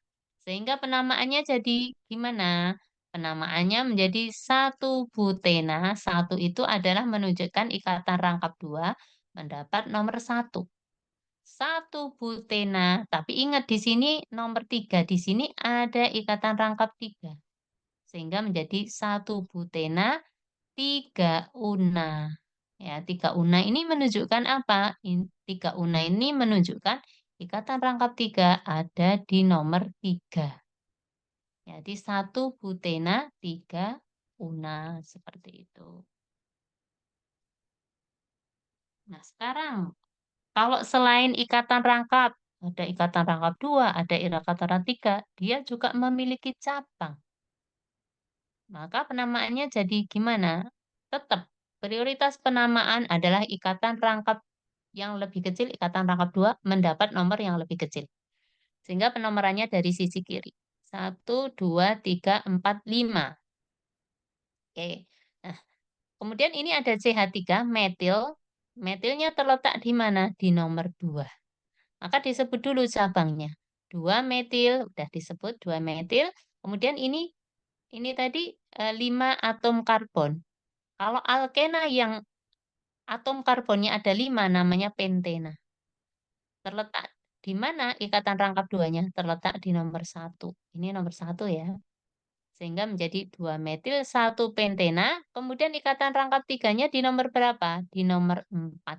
Sehingga penamaannya jadi gimana? Penamaannya menjadi 1 butena. 1 itu adalah menunjukkan ikatan rangkap 2 mendapat nomor 1. 1 butena. Tapi ingat di sini nomor 3. Di sini ada ikatan rangkap 3. Sehingga menjadi 1 butena, 3 una. Ya, 3 una ini menunjukkan apa? 3 una ini menunjukkan ikatan rangkap 3 ada di nomor 3. Jadi 1 butena, 3 una. Seperti itu. Nah, sekarang kalau selain ikatan rangkap, ada ikatan rangkap 2, ada ikatan rangkap 3, dia juga memiliki cabang. Maka penamaannya jadi gimana? Tetap prioritas penamaan adalah ikatan rangkap yang lebih kecil, ikatan rangkap 2 mendapat nomor yang lebih kecil. Sehingga penomorannya dari sisi kiri. 1, 2, 3, 4, 5. Oke. Nah, kemudian ini ada CH3 metil. Metilnya terletak di mana? Di nomor 2. Maka disebut dulu cabangnya. 2 metil, udah disebut 2 metil. Kemudian ini tadi 5 atom karbon. Kalau alkena yang atom karbonnya ada 5 namanya pentena. Terletak di mana ikatan rangkap 2-nya? Terletak di nomor 1. Ini nomor 1 ya. Sehingga menjadi 2 metil 1 pentena. Kemudian ikatan rangkap 3-nya di nomor berapa? Di nomor 4.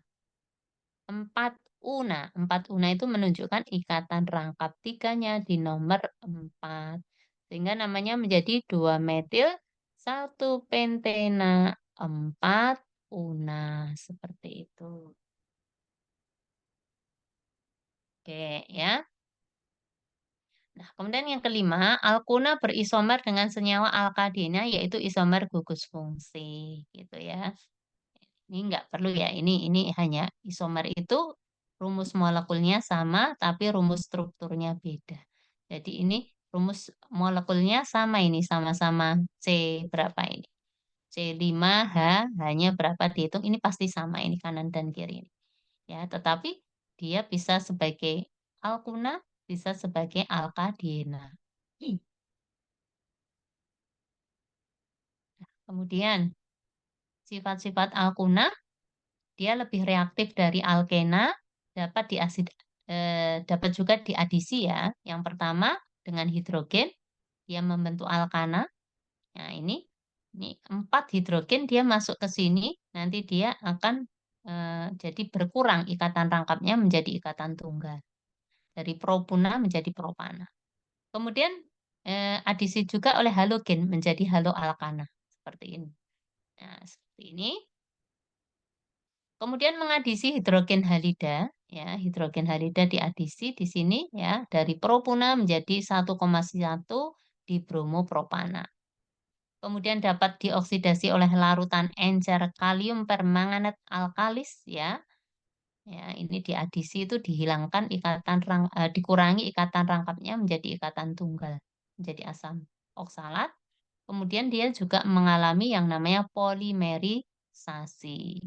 4 una. 4 una itu menunjukkan ikatan rangkap 3-nya di nomor 4. Sehingga namanya menjadi 2 metil 1 pentena 4 una. Seperti itu. Oke ya. Nah, kemudian yang kelima, alkuna berisomer dengan senyawa alkadina yaitu isomer gugus fungsi gitu ya. Ini enggak perlu ya, ini hanya isomer itu rumus molekulnya sama tapi rumus strukturnya beda. Jadi ini rumus molekulnya sama ini sama-sama C berapa ini? C5H hanya berapa dihitung ini pasti sama ini kanan dan kiri ini. Ya, tetapi dia bisa sebagai alkuna, bisa sebagai alkadina. Kemudian sifat-sifat alkuna dia lebih reaktif dari alkena, dapat juga diadisi ya. Yang pertama dengan hidrogen dia membentuk alkana. Nah, ini 4 hidrogen dia masuk ke sini, nanti dia akan jadi berkurang ikatan rangkapnya menjadi ikatan tunggal. Dari propuna menjadi propana. Kemudian adisi juga oleh halogen menjadi haloalkana seperti ini. Nah, seperti ini. Kemudian mengadisi hidrogen halida, ya, hidrogen halida diadisi di sini ya, dari propuna menjadi 1,1 di bromopropana. Kemudian dapat dioksidasi oleh larutan encer kalium permanganat alkalis ya. Ya, ini diadisi itu dihilangkan dikurangi ikatan rangkapnya menjadi ikatan tunggal, menjadi asam oksalat. Kemudian dia juga mengalami yang namanya polimerisasi.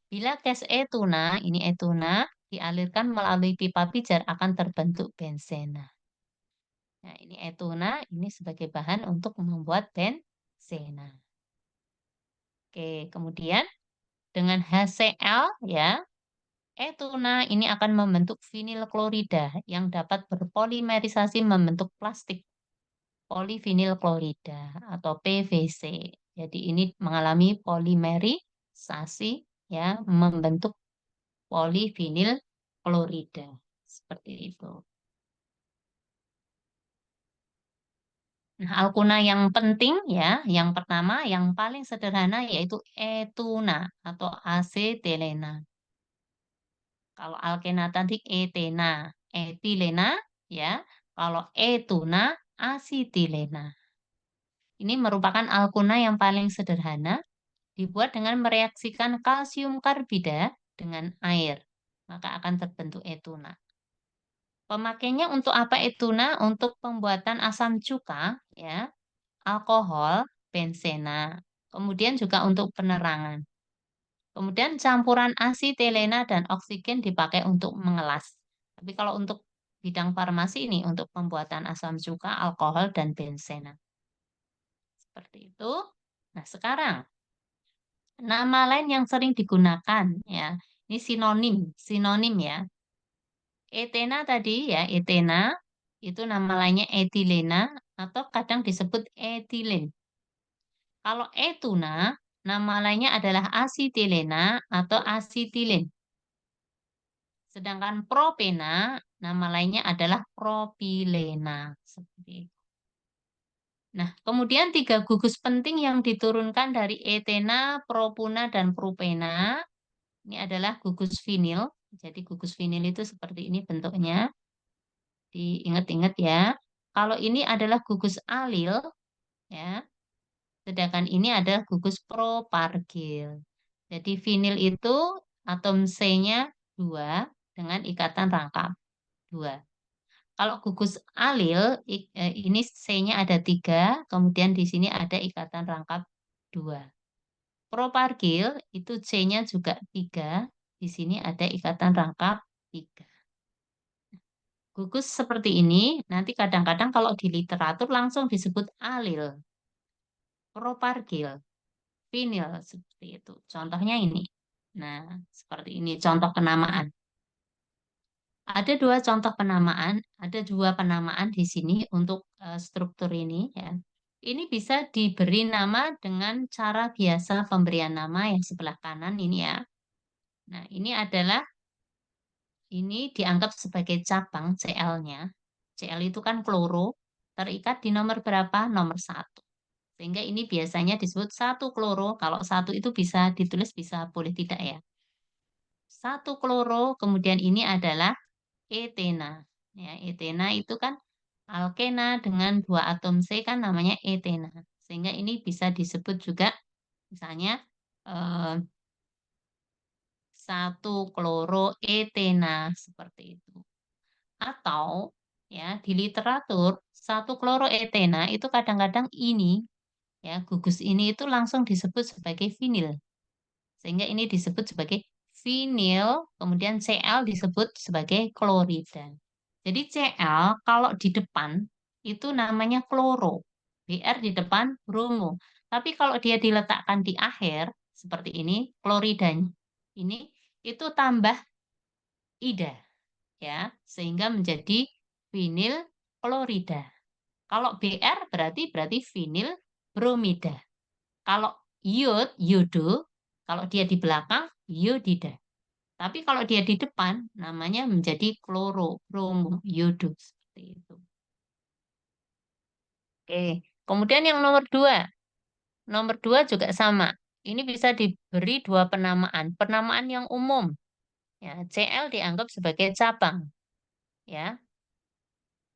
Bila gas etuna, ini etuna, dialirkan melalui pipa pijar akan terbentuk benzena. Nah, ini etuna, ini sebagai bahan untuk membuat benzena. Oke, kemudian dengan HCl ya, etuna ini akan membentuk vinil klorida yang dapat berpolimerisasi membentuk plastik polivinil klorida atau PVC. Jadi ini mengalami polimerisasi ya, membentuk polivinil klorida. Seperti itu. Nah, alkuna yang penting ya, yang pertama yang paling sederhana yaitu etuna atau asetilena. Kalau alkena tadi etena, etilena ya. Kalau etuna asetilena. Ini merupakan alkuna yang paling sederhana dibuat dengan mereaksikan kalsium karbida dengan air. Maka akan terbentuk etuna. Pemakainya untuk apa etuna? Untuk pembuatan asam cuka, ya, alkohol, benzena. Kemudian juga untuk penerangan. Kemudian campuran asetilena dan oksigen dipakai untuk mengelas. Tapi kalau untuk bidang farmasi ini untuk pembuatan asam cuka, alkohol, dan benzena. Seperti itu. Nah, sekarang nama lain yang sering digunakan ya. Ini sinonim ya. Etena tadi ya, etena itu nama lainnya etilena atau kadang disebut etilen. Kalau etuna, nama lainnya adalah asetilena atau asetilen. Sedangkan propena, nama lainnya adalah propilena. Seperti itu. Nah, kemudian 3 gugus penting yang diturunkan dari etena, propuna, dan propena. Ini adalah gugus vinil. Jadi gugus vinil itu seperti ini bentuknya. Diingat-ingat ya. Kalau ini adalah gugus alil, ya. Sedangkan ini adalah gugus propargil. Jadi vinil itu atom C-nya 2 dengan ikatan rangkap 2. Kalau gugus alil, ini C-nya ada 3, kemudian di sini ada ikatan rangkap 2. Propargil itu C-nya juga 3, di sini ada ikatan rangkap 3. Gugus seperti ini, nanti kadang-kadang kalau di literatur langsung disebut alil, propargil, vinil, seperti itu. Contohnya ini. Nah, seperti ini contoh penamaan. Ada dua penamaan di sini untuk struktur ini ya. Ini bisa diberi nama dengan cara biasa pemberian nama yang sebelah kanan ini ya. Nah, ini dianggap sebagai cabang Cl-nya. Cl itu kan kloro, terikat di nomor berapa? Nomor 1. Sehingga ini biasanya disebut 1 kloro. Kalau 1 itu bisa ditulis, bisa boleh tidak ya. 1 kloro, kemudian ini adalah etena. Ya, etena itu kan alkena dengan 2 atom C kan namanya etena. Sehingga ini bisa disebut juga misalnya 1 kloroetena seperti itu. Atau ya di literatur 1 kloroetena itu kadang-kadang ini ya gugus ini itu langsung disebut sebagai vinil. Sehingga ini disebut sebagai vinil, kemudian Cl disebut sebagai klorida. Jadi Cl kalau di depan itu namanya kloro, Br di depan bromo. Tapi kalau dia diletakkan di akhir seperti ini, kloridanya ini itu tambah ida ya, sehingga menjadi vinil klorida. Kalau Br berarti vinil bromida. Kalau yodo, kalau dia di belakang, yodida. Tapi kalau dia di depan, namanya menjadi kloro, bromo, yodo. Seperti itu. Oke. Kemudian yang nomor 2. Nomor 2 juga sama. Ini bisa diberi 2 penamaan. Penamaan yang umum. Ya, Cl dianggap sebagai cabang. Ya.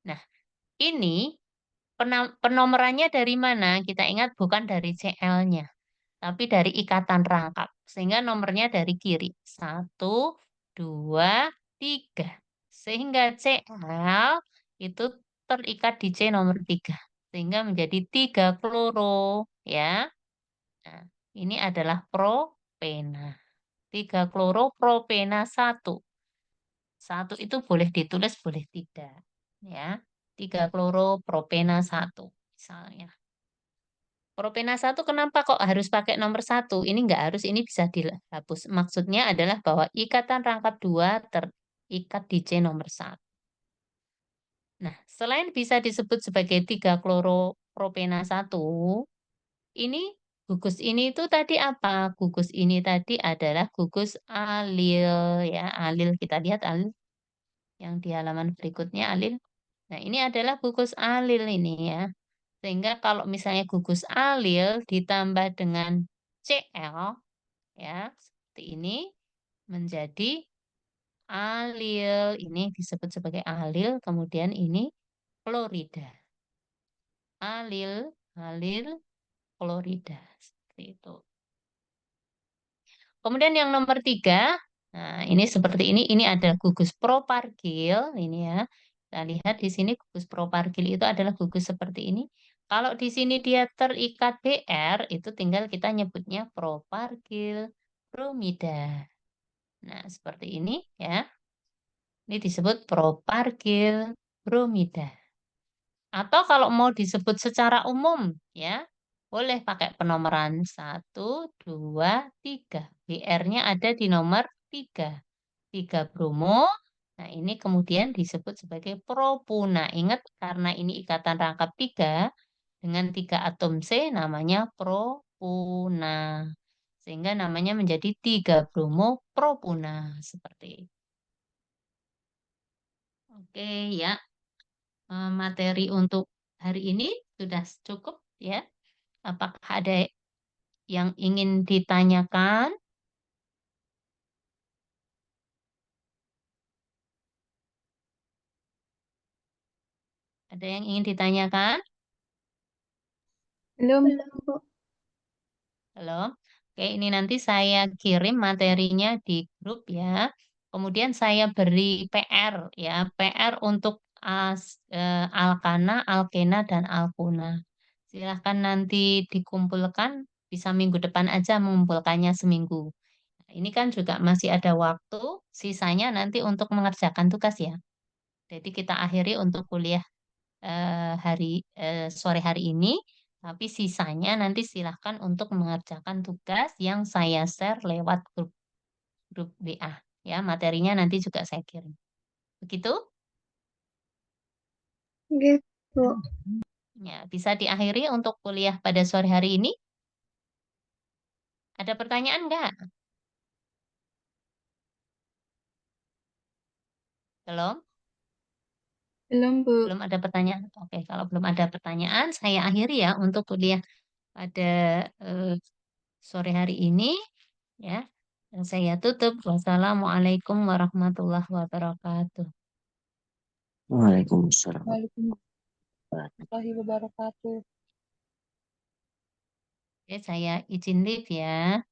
Nah, ini penomorannya dari mana? Kita ingat bukan dari Cl-nya. Tapi dari ikatan rangkap. Sehingga nomornya dari kiri. 1, 2, 3. Sehingga Cl itu terikat di C nomor 3. Sehingga menjadi 3 kloro. Ya. Nah, ini adalah propena. 3 kloro propena 1. 1 itu boleh ditulis, boleh tidak. Ya. 3 kloro propena 1. Misalnya. Propena 1 kenapa kok harus pakai nomor 1? Ini enggak harus, ini bisa dihapus. Maksudnya adalah bahwa ikatan rangkap 2 terikat di C nomor 1. Nah, selain bisa disebut sebagai 3 chloropropena 1, ini gugus ini itu tadi apa? Gugus ini tadi adalah gugus alil ya, alil. Kita lihat alil yang di halaman berikutnya alil. Nah, ini adalah gugus alil ini ya. Sehingga kalau misalnya gugus alil ditambah dengan Cl, ya, seperti ini, menjadi alil. Ini disebut sebagai alil, kemudian ini klorida. Alil, klorida. Seperti itu. Kemudian yang nomor 3, nah ini seperti ini adalah gugus propargil, ini ya. Kita lihat di sini gugus propargil itu adalah gugus seperti ini. Kalau di sini dia terikat Br, itu tinggal kita nyebutnya propargil bromida. Nah, seperti ini ya. Ini disebut propargil bromida. Atau kalau mau disebut secara umum ya, boleh pakai penomoran 1, 2, 3. BR-nya ada di nomor 3. 3 bromo. Nah, ini kemudian disebut sebagai propuna. Ingat, karena ini ikatan rangkap 3, dengan 3 atom C namanya propuna. Sehingga namanya menjadi 3 bromo propuna. Seperti itu. Oke ya, materi untuk hari ini sudah cukup ya. Apakah ada yang ingin ditanyakan? Ada yang ingin ditanyakan? Belum. Belum, Bu. Halo? Oke, ini nanti saya kirim materinya di grup ya. Kemudian saya beri PR ya, PR untuk alkana, alkena, dan alkuna. Silahkan nanti dikumpulkan, bisa minggu depan aja mengumpulkannya seminggu. Nah, ini kan juga masih ada waktu, sisanya nanti untuk mengerjakan tugas ya. Jadi kita akhiri untuk kuliah sore hari ini, tapi sisanya nanti silahkan untuk mengerjakan tugas yang saya share lewat grup WA. Ya, materinya nanti juga saya kirim. Begitu? Nggih, Bu. Ya, bisa diakhiri untuk kuliah pada sore hari ini. Ada pertanyaan nggak? Belum? Belum, Bu. Belum ada pertanyaan? Oke, kalau belum ada pertanyaan, saya akhiri ya untuk kuliah pada eh, sore hari ini. Ya, dan saya tutup. Wassalamualaikum warahmatullahi wabarakatuh. Waalaikumsalam. Waalaikumsalam wabarakatuh. Oke, saya izin live ya.